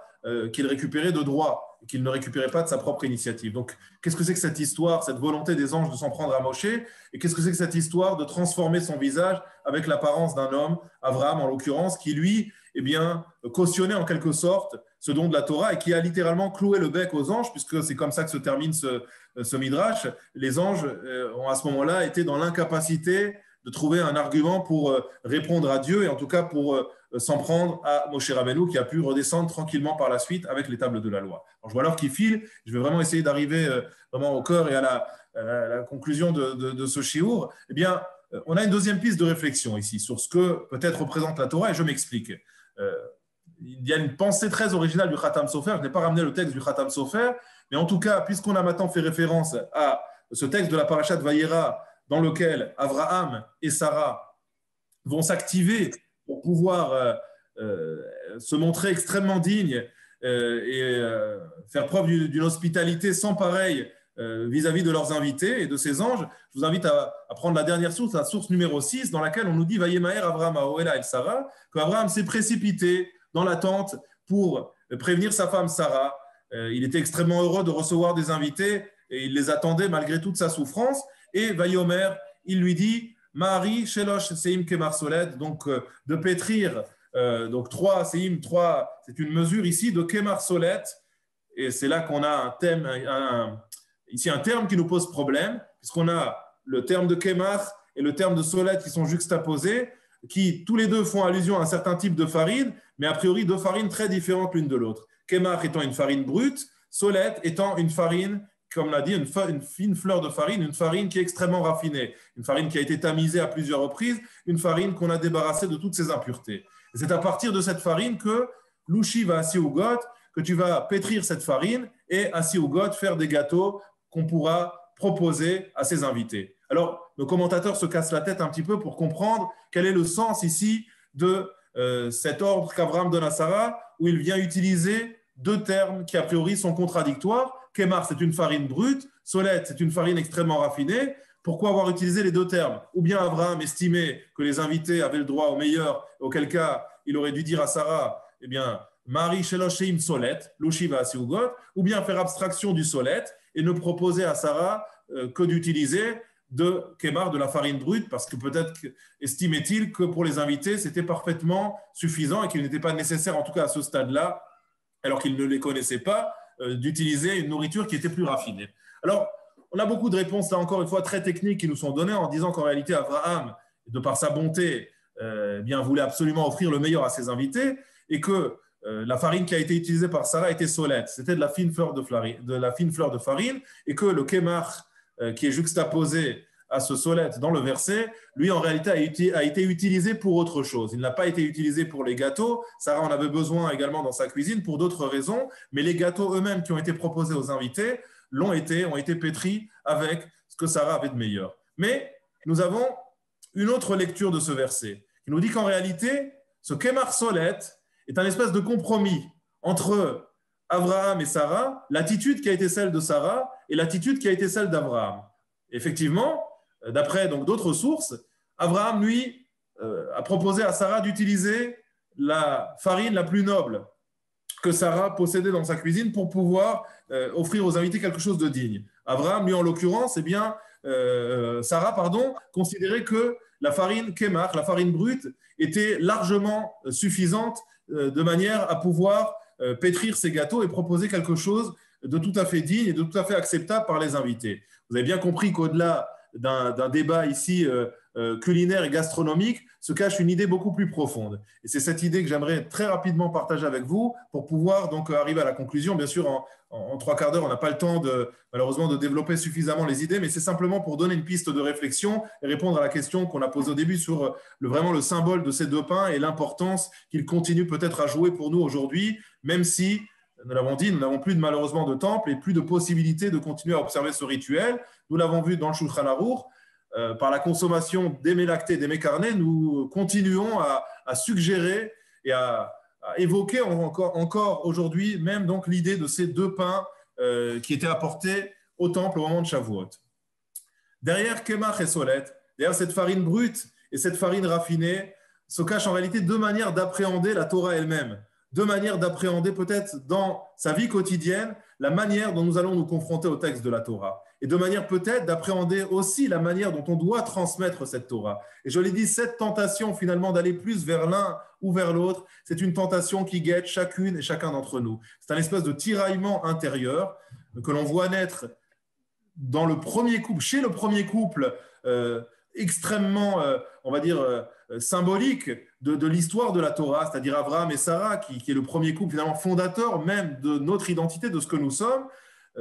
qu'il récupérait de droit, qu'il ne récupérait pas de sa propre initiative. Donc, qu'est-ce que c'est que cette histoire, cette volonté des anges de s'en prendre à Moshe? Et qu'est-ce que c'est que cette histoire de transformer son visage avec l'apparence d'un homme, Abraham en l'occurrence, qui lui, eh bien, cautionnait en quelque sorte ce don de la Torah et qui a littéralement cloué le bec aux anges, puisque c'est comme ça que se termine ce midrash. Les anges ont à ce moment-là été dans l'incapacité de trouver un argument pour répondre à Dieu et en tout cas pour s'en prendre à Moshe Rabbeinu qui a pu redescendre tranquillement par la suite avec les tables de la loi. Alors, je vois l'heure qui file, je vais vraiment essayer d'arriver vraiment au cœur et à la conclusion de ce shiur. Eh bien, on a une deuxième piste de réflexion ici sur ce que peut-être représente la Torah et je m'explique. Il y a une pensée très originale du Khatam Sofer, je n'ai pas ramené le texte du Khatam Sofer, mais en tout cas, puisqu'on a maintenant fait référence à ce texte de la paracha de Vayera dans lequel Abraham et Sarah vont s'activer pour pouvoir se montrer extrêmement dignes et faire preuve d'une hospitalité sans pareil vis-à-vis de leurs invités et de ces anges, je vous invite à prendre la dernière source, la source numéro 6, dans laquelle on nous dit « Vayemaher Abraham Aoela El Sarah » qu'Abraham s'est précipité dans la tente pour prévenir sa femme Sarah. Il était extrêmement heureux de recevoir des invités et il les attendait malgré toute sa souffrance. Et Vayomer, il lui dit « Mari Shelosh Seim Kemar Soled » donc de pétrir, donc 3 Seim, 3, c'est une mesure ici de Kemar Soled. Et c'est là qu'on a un thème, ici un terme qui nous pose problème, puisqu'on a le terme de Kemar et le terme de Soled qui sont juxtaposés, qui tous les deux font allusion à un certain type de farine, mais a priori deux farines très différentes l'une de l'autre. Kemar étant une farine brute, Soled étant une farine, comme on l'a dit, une fine fleur de farine, une farine qui est extrêmement raffinée, une farine qui a été tamisée à plusieurs reprises, une farine qu'on a débarrassée de toutes ses impuretés. Et c'est à partir de cette farine que Louchi va à Siougot, que tu vas pétrir cette farine et à Siougot faire des gâteaux qu'on pourra proposer à ses invités. Alors, nos commentateurs se cassent la tête un petit peu pour comprendre quel est le sens ici de cet ordre qu'Abraham donne à Sarah, où il vient utiliser deux termes qui a priori sont contradictoires. Kemar, c'est une farine brute, solette, c'est une farine extrêmement raffinée. Pourquoi avoir utilisé les deux termes? Ou bien Abraham estimait que les invités avaient le droit au meilleur, auquel cas il aurait dû dire à Sarah, eh bien, Mari Shelosheim solette, Lushiva Asiugot, ou bien faire abstraction du solette et ne proposer à Sarah que d'utiliser de Kemar, de la farine brute, parce que peut-être estimait-il que pour les invités, c'était parfaitement suffisant et qu'il n'était pas nécessaire, en tout cas à ce stade-là, alors qu'il ne les connaissait pas, d'utiliser une nourriture qui était plus raffinée. Alors, on a beaucoup de réponses, là encore une fois, très techniques qui nous sont données en disant qu'en réalité, Abraham, de par sa bonté, bien, voulait absolument offrir le meilleur à ses invités et que la farine qui a été utilisée par Sarah était solette. C'était de la fine fleur de farine et que le kémar qui est juxtaposé à ce solette dans le verset, lui, en réalité, a été utilisé pour autre chose. Il n'a pas été utilisé pour les gâteaux. Sarah en avait besoin également dans sa cuisine pour d'autres raisons, mais les gâteaux eux-mêmes qui ont été proposés aux invités ont été pétris avec ce que Sarah avait de meilleur. Mais nous avons une autre lecture de ce verset qui nous dit qu'en réalité, ce kémar solette est un espèce de compromis entre Abraham et Sarah, l'attitude qui a été celle de Sarah et l'attitude qui a été celle d'Abraham. Effectivement, d'après donc d'autres sources, Abraham, lui, a proposé à Sarah d'utiliser la farine la plus noble que Sarah possédait dans sa cuisine pour pouvoir offrir aux invités quelque chose de digne. Abraham, lui, en l'occurrence, Sarah, considérait que la farine kémar, la farine brute, était largement suffisante de manière à pouvoir pétrir ses gâteaux et proposer quelque chose de tout à fait digne et de tout à fait acceptable par les invités. Vous avez bien compris qu'au-delà d'un débat ici culinaire et gastronomique se cache une idée beaucoup plus profonde. Et c'est cette idée que j'aimerais très rapidement partager avec vous pour pouvoir donc arriver à la conclusion. Bien sûr, en 3 quarts d'heure, on n'a pas le temps malheureusement de développer suffisamment les idées, mais c'est simplement pour donner une piste de réflexion et répondre à la question qu'on a posée au début sur vraiment le symbole de ces deux pains et l'importance qu'il continue peut-être à jouer pour nous aujourd'hui, même si, nous l'avons dit, nous n'avons plus malheureusement de temple et plus de possibilité de continuer à observer ce rituel. Nous l'avons vu dans le Shulchan Aruch. Par la consommation des mets lactés, des mets carnés, nous continuons à suggérer et à évoquer encore aujourd'hui même donc l'idée de ces deux pains qui étaient apportés au temple au moment de Shavuot. Derrière Kemach et Solette, derrière cette farine brute et cette farine raffinée, se cachent en réalité deux manières d'appréhender la Torah elle-même, deux manières d'appréhender peut-être dans sa vie quotidienne la manière dont nous allons nous confronter au texte de la Torah. Et de manière peut-être d'appréhender aussi la manière dont on doit transmettre cette Torah. Et je l'ai dit, cette tentation finalement d'aller plus vers l'un ou vers l'autre, c'est une tentation qui guette chacune et chacun d'entre nous. C'est un espèce de tiraillement intérieur que l'on voit naître dans le premier couple, chez le premier couple, extrêmement, on va dire, symbolique de l'histoire de la Torah, c'est-à-dire Abraham et Sarah, qui est le premier couple finalement fondateur même de notre identité, de ce que nous sommes.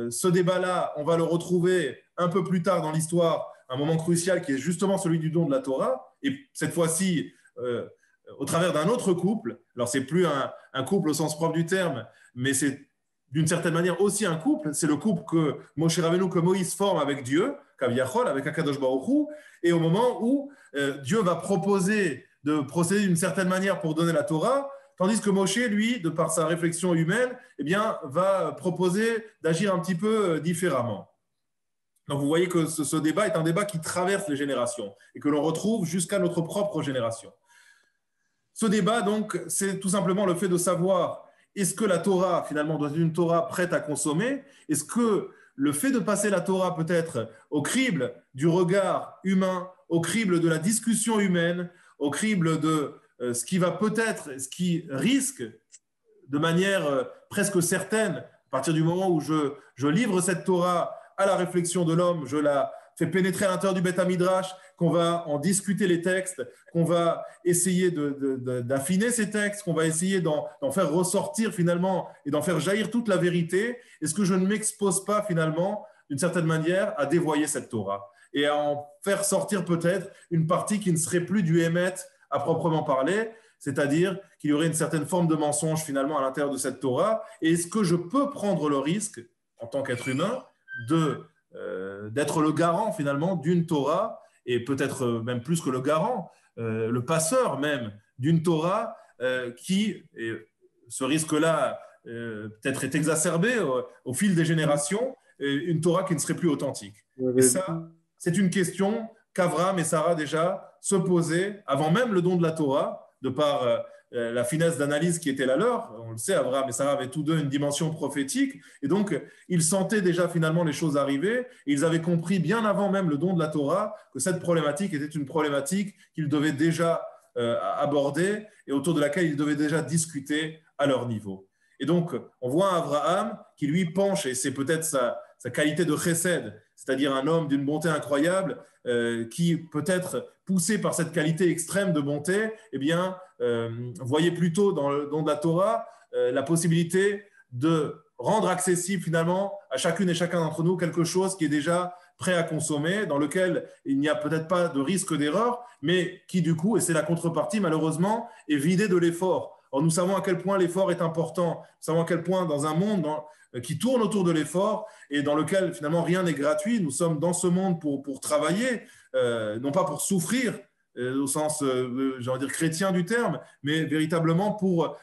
Ce débat-là, on va le retrouver un peu plus tard dans l'histoire, un moment crucial qui est justement celui du don de la Torah, et cette fois-ci au travers d'un autre couple. Alors, ce n'est plus un couple au sens propre du terme, mais c'est d'une certaine manière aussi un couple. C'est le couple que Moshe Rabbeinu, que Moïse forme avec Dieu, Kaviyachol, avec Akadosh Baruch Hu, et au moment où Dieu va proposer de procéder d'une certaine manière pour donner la Torah, tandis que Moshe, lui, de par sa réflexion humaine, eh bien, va proposer d'agir un petit peu différemment. Donc vous voyez que ce débat est un débat qui traverse les générations et que l'on retrouve jusqu'à notre propre génération. Ce débat, donc, c'est tout simplement le fait de savoir est-ce que la Torah, finalement, doit être une Torah prête à consommer? Est-ce que le fait de passer la Torah peut-être au crible du regard humain, au crible de la discussion humaine, au crible de ce qui va peut-être, ce qui risque de manière presque certaine, à partir du moment où je livre cette Torah à la réflexion de l'homme, je la fais pénétrer à l'intérieur du Beth Midrash, qu'on va en discuter les textes, qu'on va essayer d'affiner ces textes, qu'on va essayer d'en faire ressortir finalement et d'en faire jaillir toute la vérité. Est-ce que je ne m'expose pas finalement, d'une certaine manière, à dévoyer cette Torah et à en faire sortir peut-être une partie qui ne serait plus du Hémet à proprement parler, c'est-à-dire qu'il y aurait une certaine forme de mensonge finalement à l'intérieur de cette Torah. Et est-ce que je peux prendre le risque, en tant qu'être humain, d'être le garant finalement d'une Torah, et peut-être même plus que le garant, le passeur même d'une Torah qui, et ce risque-là peut-être est exacerbé au fil des générations, une Torah qui ne serait plus authentique. Et ça, c'est une question qu'Avraham et Sarah déjà se posaient avant même le don de la Torah, de par la finesse d'analyse qui était la leur. On le sait, Avraham et Sarah avaient tous deux une dimension prophétique, et donc ils sentaient déjà finalement les choses arriver, et ils avaient compris bien avant même le don de la Torah que cette problématique était une problématique qu'ils devaient déjà aborder et autour de laquelle ils devaient déjà discuter à leur niveau. Et donc, on voit Abraham qui lui penche, et c'est peut-être sa qualité de chesed, c'est-à-dire un homme d'une bonté incroyable, qui peut-être poussé par cette qualité extrême de bonté, eh bien, voyait plutôt dans le don de la Torah la possibilité de rendre accessible finalement à chacune et chacun d'entre nous quelque chose qui est déjà prêt à consommer, dans lequel il n'y a peut-être pas de risque d'erreur, mais qui du coup, et c'est la contrepartie malheureusement, est vidé de l'effort. Or, nous savons à quel point l'effort est important, nous savons à quel point dans un monde qui tourne autour de l'effort et dans lequel finalement rien n'est gratuit, nous sommes dans ce monde pour travailler, non pas pour souffrir, au sens, j'ai envie de dire, chrétien du terme, mais véritablement pour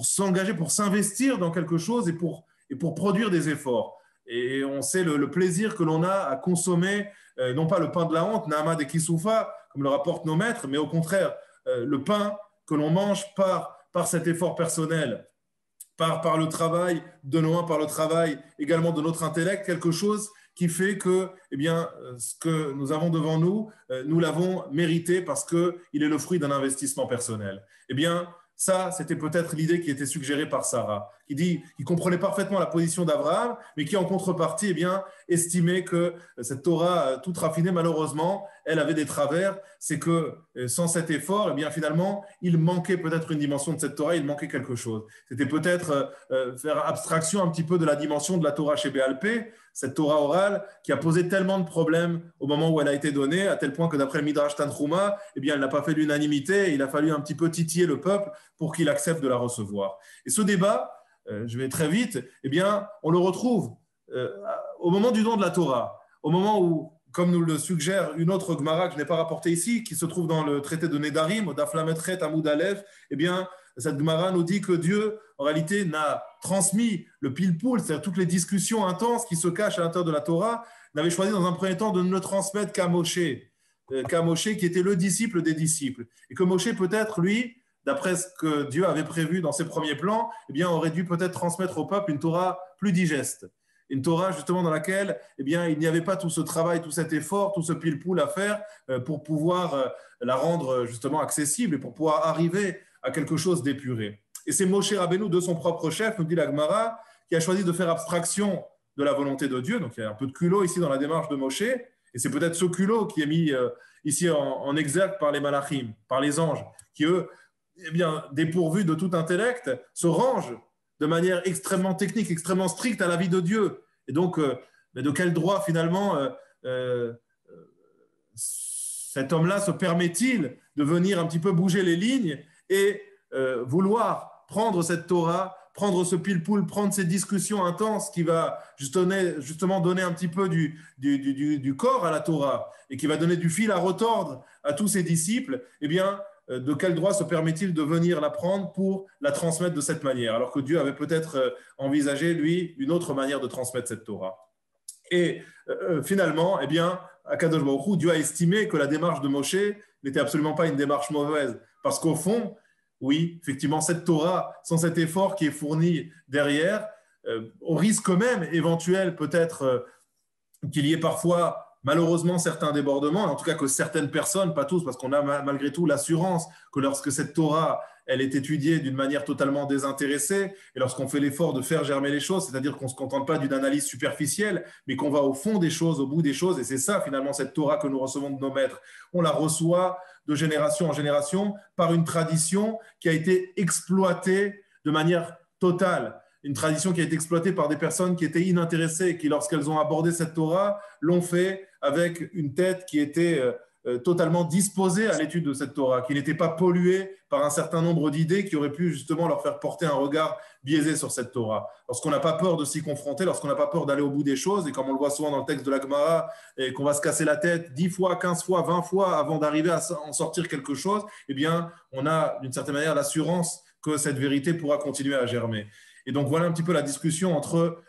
s'engager, pour s'investir dans quelque chose et pour produire des efforts. Et on sait le plaisir que l'on a à consommer, non pas le pain de la honte, Nahama et Kisoufa, comme le rapportent nos maîtres, mais au contraire, le pain que l'on mange par cet effort personnel, par le travail de nos mains, par le travail également de notre intellect, quelque chose qui fait que, eh bien, ce que nous avons devant nous, nous l'avons mérité parce qu'il est le fruit d'un investissement personnel. Eh bien, ça, c'était peut-être l'idée qui était suggérée par Sarah, qui comprenait parfaitement la position d'Abraham, mais qui, en contrepartie, eh bien, estimait que cette Torah toute raffinée, malheureusement, elle avait des travers. C'est que sans cet effort, eh bien, finalement, il manquait peut-être une dimension de cette Torah, il manquait quelque chose. C'était peut-être faire abstraction un petit peu de la dimension de la Torah chez Béalpé, cette Torah orale qui a posé tellement de problèmes au moment où elle a été donnée, à tel point que d'après le Midrash Tanchuma, eh bien, elle n'a pas fait l'unanimité, il a fallu un petit peu titiller le peuple pour qu'il accepte de la recevoir. Et ce débat, je vais très vite, eh bien, on le retrouve au moment du don de la Torah, au moment où, comme nous le suggère une autre Gemara que je n'ai pas rapportée ici, qui se trouve dans le traité de Nedarim, au Daf Lamed Chet Amud Aleph, eh bien, cette Gemara nous dit que Dieu, en réalité, n'a transmis le pilpoul, c'est-à-dire toutes les discussions intenses qui se cachent à l'intérieur de la Torah, n'avait choisi dans un premier temps de ne le transmettre qu'à Moshe, qui était le disciple des disciples. Et que Moshe, peut-être, lui, d'après ce que Dieu avait prévu dans ses premiers plans, eh bien, aurait dû peut-être transmettre au peuple une Torah plus digeste. Une Torah, justement, dans laquelle eh bien, il n'y avait pas tout ce travail, tout cet effort, tout ce pile-poule à faire pour pouvoir la rendre, justement, accessible et pour pouvoir arriver à quelque chose d'épuré. Et c'est Moshe Rabbeinu, de son propre chef, nous dit la Gemara, qui a choisi de faire abstraction de la volonté de Dieu. Donc, il y a un peu de culot ici dans la démarche de Moshe. Et c'est peut-être ce culot qui est mis ici en exergue par les malachim, par les anges, qui, eux, eh bien, dépourvus de tout intellect, se rangent de manière extrêmement technique, extrêmement stricte à la vie de Dieu. Et donc, mais de quel droit, finalement, cet homme-là se permet-il de venir un petit peu bouger les lignes et vouloir prendre cette Torah, prendre ce pile-poule, prendre ces discussions intenses qui va justement donner un petit peu du corps à la Torah et qui va donner du fil à retordre à tous ses disciples, eh bien, de quel droit se permet-il de venir la prendre pour la transmettre de cette manière, alors que Dieu avait peut-être envisagé, lui, une autre manière de transmettre cette Torah. Et finalement, eh bien, Akadosh Baruch Hu, Dieu a estimé que la démarche de Moshe n'était absolument pas une démarche mauvaise, parce qu'au fond, oui, effectivement, cette Torah, sans cet effort qui est fourni derrière, au risque même éventuel peut-être qu'il y ait parfois malheureusement certains débordements, en tout cas que certaines personnes, pas tous, parce qu'on a malgré tout l'assurance que lorsque cette Torah, elle est étudiée d'une manière totalement désintéressée, et lorsqu'on fait l'effort de faire germer les choses, c'est-à-dire qu'on ne se contente pas d'une analyse superficielle, mais qu'on va au fond des choses, au bout des choses, et c'est ça finalement cette Torah que nous recevons de nos maîtres. On la reçoit de génération en génération par une tradition qui a été exploitée de manière totale. Une tradition qui a été exploitée par des personnes qui étaient inintéressées et qui, lorsqu'elles ont abordé cette Torah, l'ont fait avec une tête qui était totalement disposés à l'étude de cette Torah, qui n'étaient pas pollués par un certain nombre d'idées qui auraient pu justement leur faire porter un regard biaisé sur cette Torah. Lorsqu'on n'a pas peur de s'y confronter, lorsqu'on n'a pas peur d'aller au bout des choses, et comme on le voit souvent dans le texte de la Gemara, et qu'on va se casser la tête 10 fois, 15 fois, 20 fois avant d'arriver à en sortir quelque chose, eh bien, on a d'une certaine manière l'assurance que cette vérité pourra continuer à germer. Et donc, voilà un petit peu la discussion entre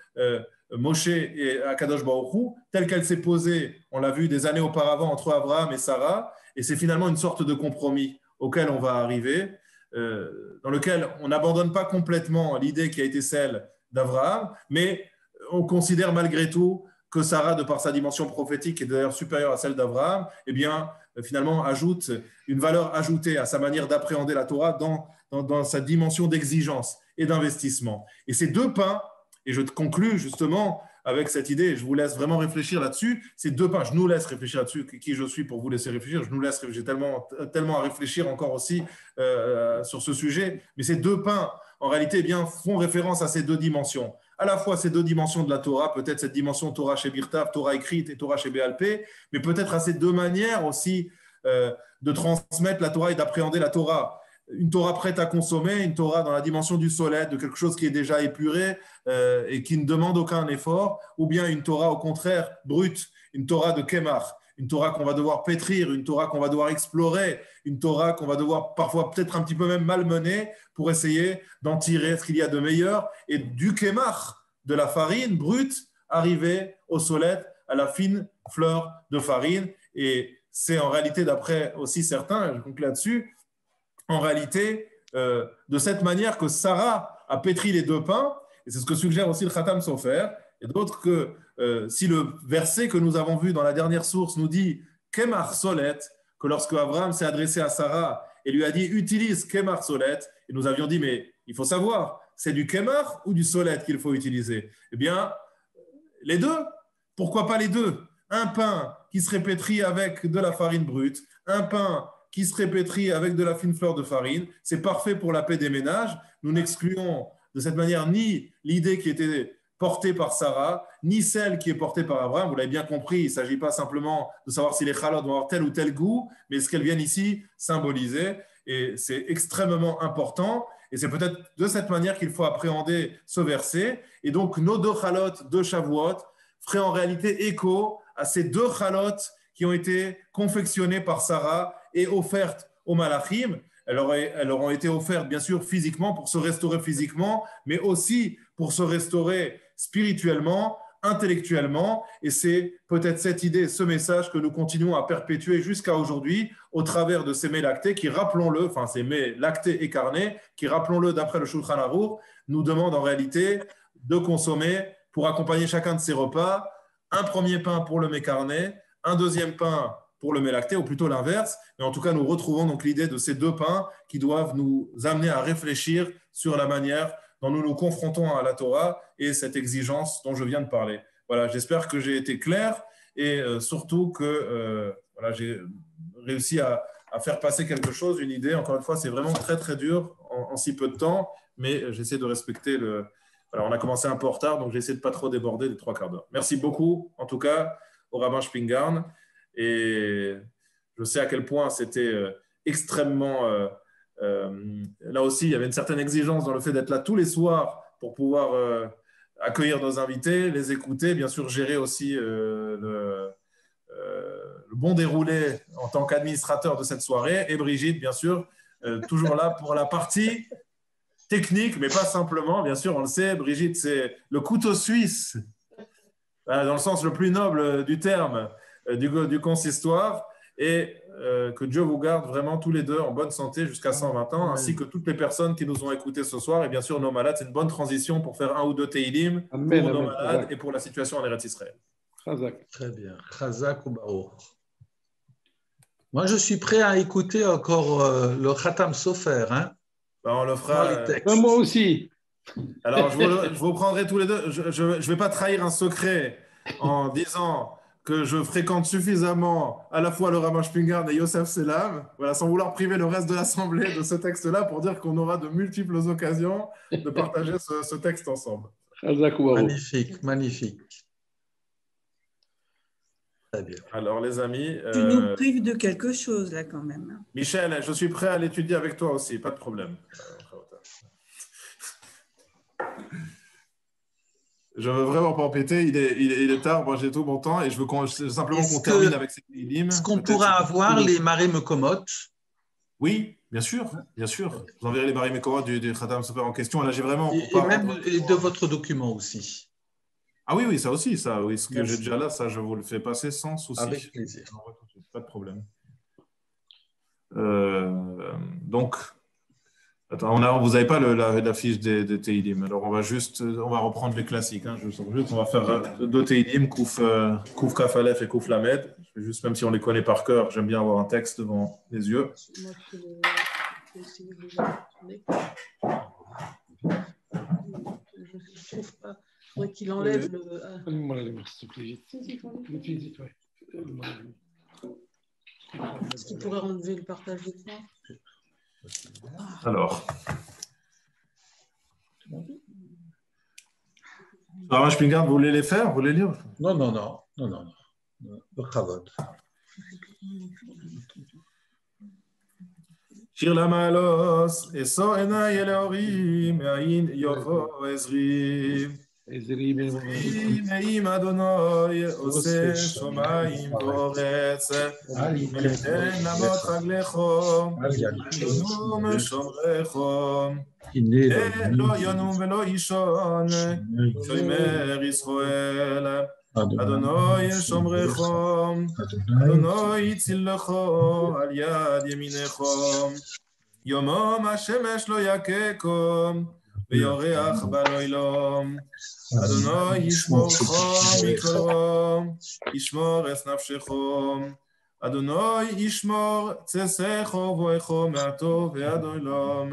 Moshe et Akadosh Baruch Hu, telle qu'elle s'est posée, on l'a vu des années auparavant, entre Abraham et Sarah, et c'est finalement une sorte de compromis auquel on va arriver, dans lequel on n'abandonne pas complètement l'idée qui a été celle d'Abraham, mais on considère malgré tout que Sarah, de par sa dimension prophétique, qui est d'ailleurs supérieure à celle d'Abraham, eh bien, finalement, ajoute une valeur ajoutée à sa manière d'appréhender la Torah dans sa dimension d'exigence et d'investissement. Et ces deux pains, et je conclus justement avec cette idée, je vous laisse vraiment réfléchir là-dessus, ces deux pains, je nous laisse réfléchir là-dessus, qui je suis pour vous laisser réfléchir, je nous laisse, j'ai tellement à réfléchir encore aussi sur ce sujet, mais ces deux pains, en réalité, eh bien, font référence à ces deux dimensions. À la fois ces deux dimensions de la Torah, peut-être cette dimension Torah chez Birtav, Torah écrite et Torah chez Béalpé, mais peut-être à ces deux manières aussi de transmettre la Torah et d'appréhender la Torah. Une Torah prête à consommer, une Torah dans la dimension du solède, de quelque chose qui est déjà épuré et qui ne demande aucun effort, ou bien une Torah au contraire brute, une Torah de Kemar, une Torah qu'on va devoir pétrir, une Torah qu'on va devoir explorer, une Torah qu'on va devoir parfois peut-être un petit peu même malmener pour essayer d'en tirer ce qu'il y a de meilleur et du Kemar, de la farine brute, arriver au solède, à la fine fleur de farine. Et c'est en réalité, d'après aussi certains, je conclue là-dessus, en réalité, de cette manière que Sarah a pétri les deux pains, et c'est ce que suggère aussi le Khatam Sofer, et d'autres que si le verset que nous avons vu dans la dernière source nous dit Kemar Solet, que lorsque Abraham s'est adressé à Sarah et lui a dit utilise Kemar Solet, et nous avions dit mais il faut savoir, c'est du Kemar ou du Solet qu'il faut utiliser? Eh bien, les deux. Pourquoi pas les deux? Un pain qui serait pétri avec de la farine brute, un pain qui serait pétri avec de la fine fleur de farine. C'est parfait pour la paix des ménages. Nous n'excluons de cette manière ni l'idée qui était portée par Sarah, ni celle qui est portée par Abraham. Vous l'avez bien compris, il ne s'agit pas simplement de savoir si les chalotes vont avoir tel ou tel goût, mais ce qu'elles viennent ici symboliser. Et c'est extrêmement important. Et c'est peut-être de cette manière qu'il faut appréhender ce verset. Et donc, nos deux chalotes de Shavuot feraient en réalité écho à ces deux chalotes qui ont été confectionnées par Sarah et offertes aux Malachim. Elles auront été offertes, bien sûr, physiquement, pour se restaurer physiquement, mais aussi pour se restaurer spirituellement, intellectuellement. Et c'est peut-être cette idée, ce message que nous continuons à perpétuer jusqu'à aujourd'hui au travers de ces mets lactés qui, rappelons-le, enfin ces mets lactés et carnés, qui, rappelons-le, d'après le Shulchan Aruch, nous demandent en réalité de consommer, pour accompagner chacun de ces repas, un premier pain pour le mets carné, un deuxième pain pour le mets lacté, ou plutôt l'inverse. Mais en tout cas, nous retrouvons donc l'idée de ces deux pains qui doivent nous amener à réfléchir sur la manière dont nous nous confrontons à la Torah et cette exigence dont je viens de parler. Voilà, j'espère que j'ai été clair et surtout que voilà, j'ai réussi à faire passer quelque chose, une idée. Encore une fois, c'est vraiment très, très dur en si peu de temps, mais j'essaie de respecter le... Voilà, on a commencé un peu en retard, donc j'essaie de ne pas trop déborder des 3 quarts d'heure. Merci beaucoup, en tout cas, au rabbin Spingarn. Et je sais à quel point c'était extrêmement... là aussi, il y avait une certaine exigence dans le fait d'être là tous les soirs pour pouvoir accueillir nos invités, les écouter, bien sûr gérer aussi le bon déroulé en tant qu'administrateur de cette soirée. Et Brigitte, bien sûr, toujours là pour la partie technique, mais pas simplement. Bien sûr, on le sait, Brigitte, c'est le couteau suisse, dans le sens le plus noble du terme, du consistoire. Et que Dieu vous garde vraiment tous les deux en bonne santé jusqu'à 120 ans, ainsi que toutes les personnes qui nous ont écoutés ce soir. Et bien sûr, nos malades, c'est une bonne transition pour faire 1 ou 2 Teilim pour nos malades et pour la situation en Eretz Israël. Très bien. Chazak ou Baruch. Moi, je suis prêt à écouter encore le Khatam Sofer. Hein, ben, on le fera. Moi aussi. Alors, je vous prendrai tous les deux. Je ne vais pas trahir un secret en disant que je fréquente suffisamment à la fois le Rabbin Spingarn et Yosef Selam, voilà, sans vouloir priver le reste de l'Assemblée de ce texte-là, pour dire qu'on aura de multiples occasions de partager ce texte ensemble. Magnifique, magnifique. Très bien. Alors, les amis. Tu nous prives de quelque chose, là, quand même. Michel, je suis prêt à l'étudier avec toi aussi, pas de problème. Je veux vraiment pas embêter, il est tard, moi j'ai tout mon temps et je veux simplement qu'on termine avec ces Teilim. Est-ce qu'on pourra avoir les marées mekomotes? Oui, bien sûr, bien sûr. Vous enverrez les marées mekomotes du Khatam Sofer en question. Là, j'ai vraiment. Et même de votre document aussi. Ah oui, oui, ça aussi, ça. Oui, ce que j'ai déjà là, ça, je vous le fais passer sans souci. Avec plaisir. Pas de problème. Donc, attends, vous n'avez pas la fiche des Teilim. Alors, on va reprendre les classiques. Hein. On va faire 2 Teilim, Kouf Kaf Aleph et Kouf Lamed. Juste, même si on les connaît par cœur, j'aime bien avoir un texte devant les yeux. Moi, je vais essayer de le je trouve pas. Il faudrait qu'il enlève le. Donne-moi la lumière, s'il te plaît, vite. Vite, ouais. Est-ce qu'il pourrait enlever le partage d'écran? Alors. Alors, Spingard, vous voulez les faire? Vous voulez lire? Non. Bravo. שיר למעלות, אשא עיניי אל ההורים, מאין יבוא עזרי. עם אדוני עושה שמיים וארץ, ותן למות רגליכם, ינום שומריכם. לא ינום ולא יישן, שומר ישראל. אדוני שומריכם, אדוני צילכם על יד ימינכם. יומם השמש לא יככם, ויורח בלילום. אדוני ישמורכם מכל רע, ישמור את נפשכם. אדוני ישמור צאתכם ובואכם מהטוב ועד עולם.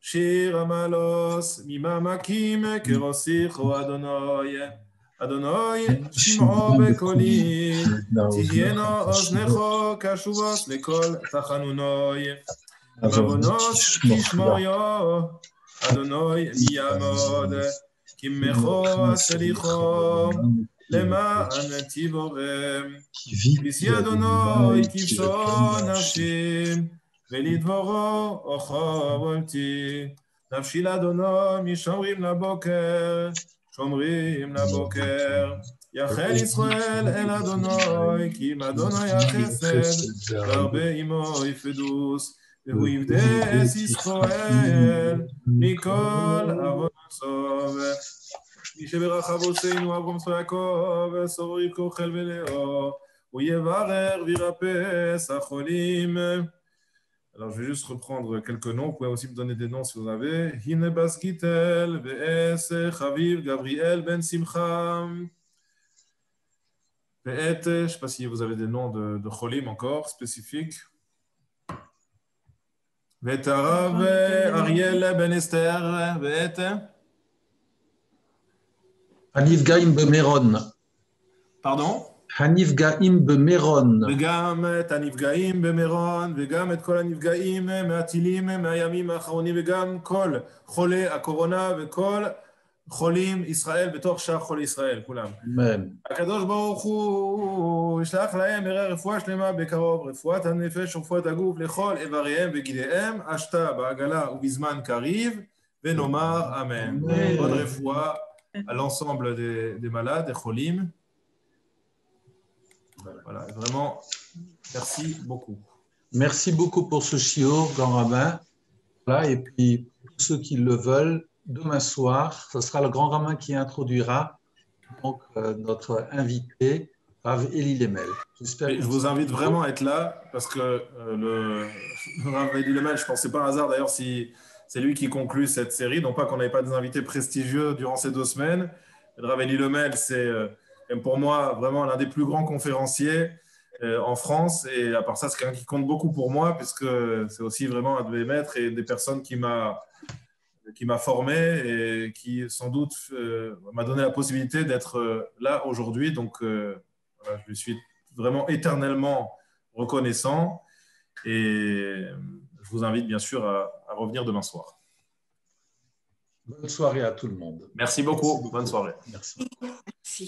שיר המעלות ממעמקים כרוסיכו אדוני. אדוני שמעו בקולי, תהיינה אוזנך קשובות לכל תחנוני. בעוונות תשמעו, אדוני מי יעמוד, כי ממך סליחו, למען תברם. בשיא אדוני כבשו נפשי, ולדברו אוכלתי. נפשי לאדוני משומרים לבוקר, שומרים לבוקר. יחל ישראל אל אדוני, כי עם אדוני החסד, והרבה עמו יפדוס, והוא יפדה את ישראל מכל עוונותיו. מי שברך אבותינו אברהם יצחק ויעקב, וסוב רבקה חל ולאה, הוא יברר וירפא החולים. Alors, je vais juste reprendre quelques noms. Vous pouvez aussi me donner des noms si vous avez. Hine Basgitel, VS, Chaviv, Gabriel, Ben Simcha. Ve'et, je ne sais pas si vous avez des noms de Cholim encore spécifiques. Ve'et Arav, Ariel, Ben Esther, Ve'et. Hanif Gaim Bemeron. Pardon? הנפגעים במירון. וגם את הנפגעים במירון, וגם את כל הנפגעים מהטילים מהימים האחרונים, וגם כל חולי הקורונה וכל חולים ישראל בתוך שאר חולי ישראל, כולם. אמן. הקדוש ברוך הוא ישלח להם מהרה רפואה שלמה בקרוב, רפואת הנפש ורפואת הגוף לכל איבריהם וגידיהם, השתה בעגלה ובזמן קריב, ונאמר אמן. עוד רפואה à l'ensemble des malades, des cholim. Voilà, vraiment, merci beaucoup. Merci beaucoup pour ce shiur, grand rabbin. Voilà, et puis, pour ceux qui le veulent, demain soir, ce sera le grand rabbin qui introduira donc, notre invité, Rav Eli Lemel. Je vous invite vraiment à être là, parce que le Rav Eli Lemel, je pense que ce n'est pas un hasard d'ailleurs si c'est lui qui conclut cette série. Non pas qu'on n'avait pas des invités prestigieux durant ces 2 semaines. Le Rav Eli Lemel, c'est... pour moi, vraiment l'un des plus grands conférenciers en France. Et à part ça, c'est quelqu'un qui compte beaucoup pour moi, puisque c'est aussi vraiment un de mes maîtres et des personnes qui m'a formé et qui, sans doute, m'a donné la possibilité d'être là aujourd'hui. Donc, voilà, je lui suis vraiment éternellement reconnaissant. Et je vous invite, bien sûr, à revenir demain soir. Bonne soirée à tout le monde. Merci beaucoup. Bonne soirée. Merci. Merci.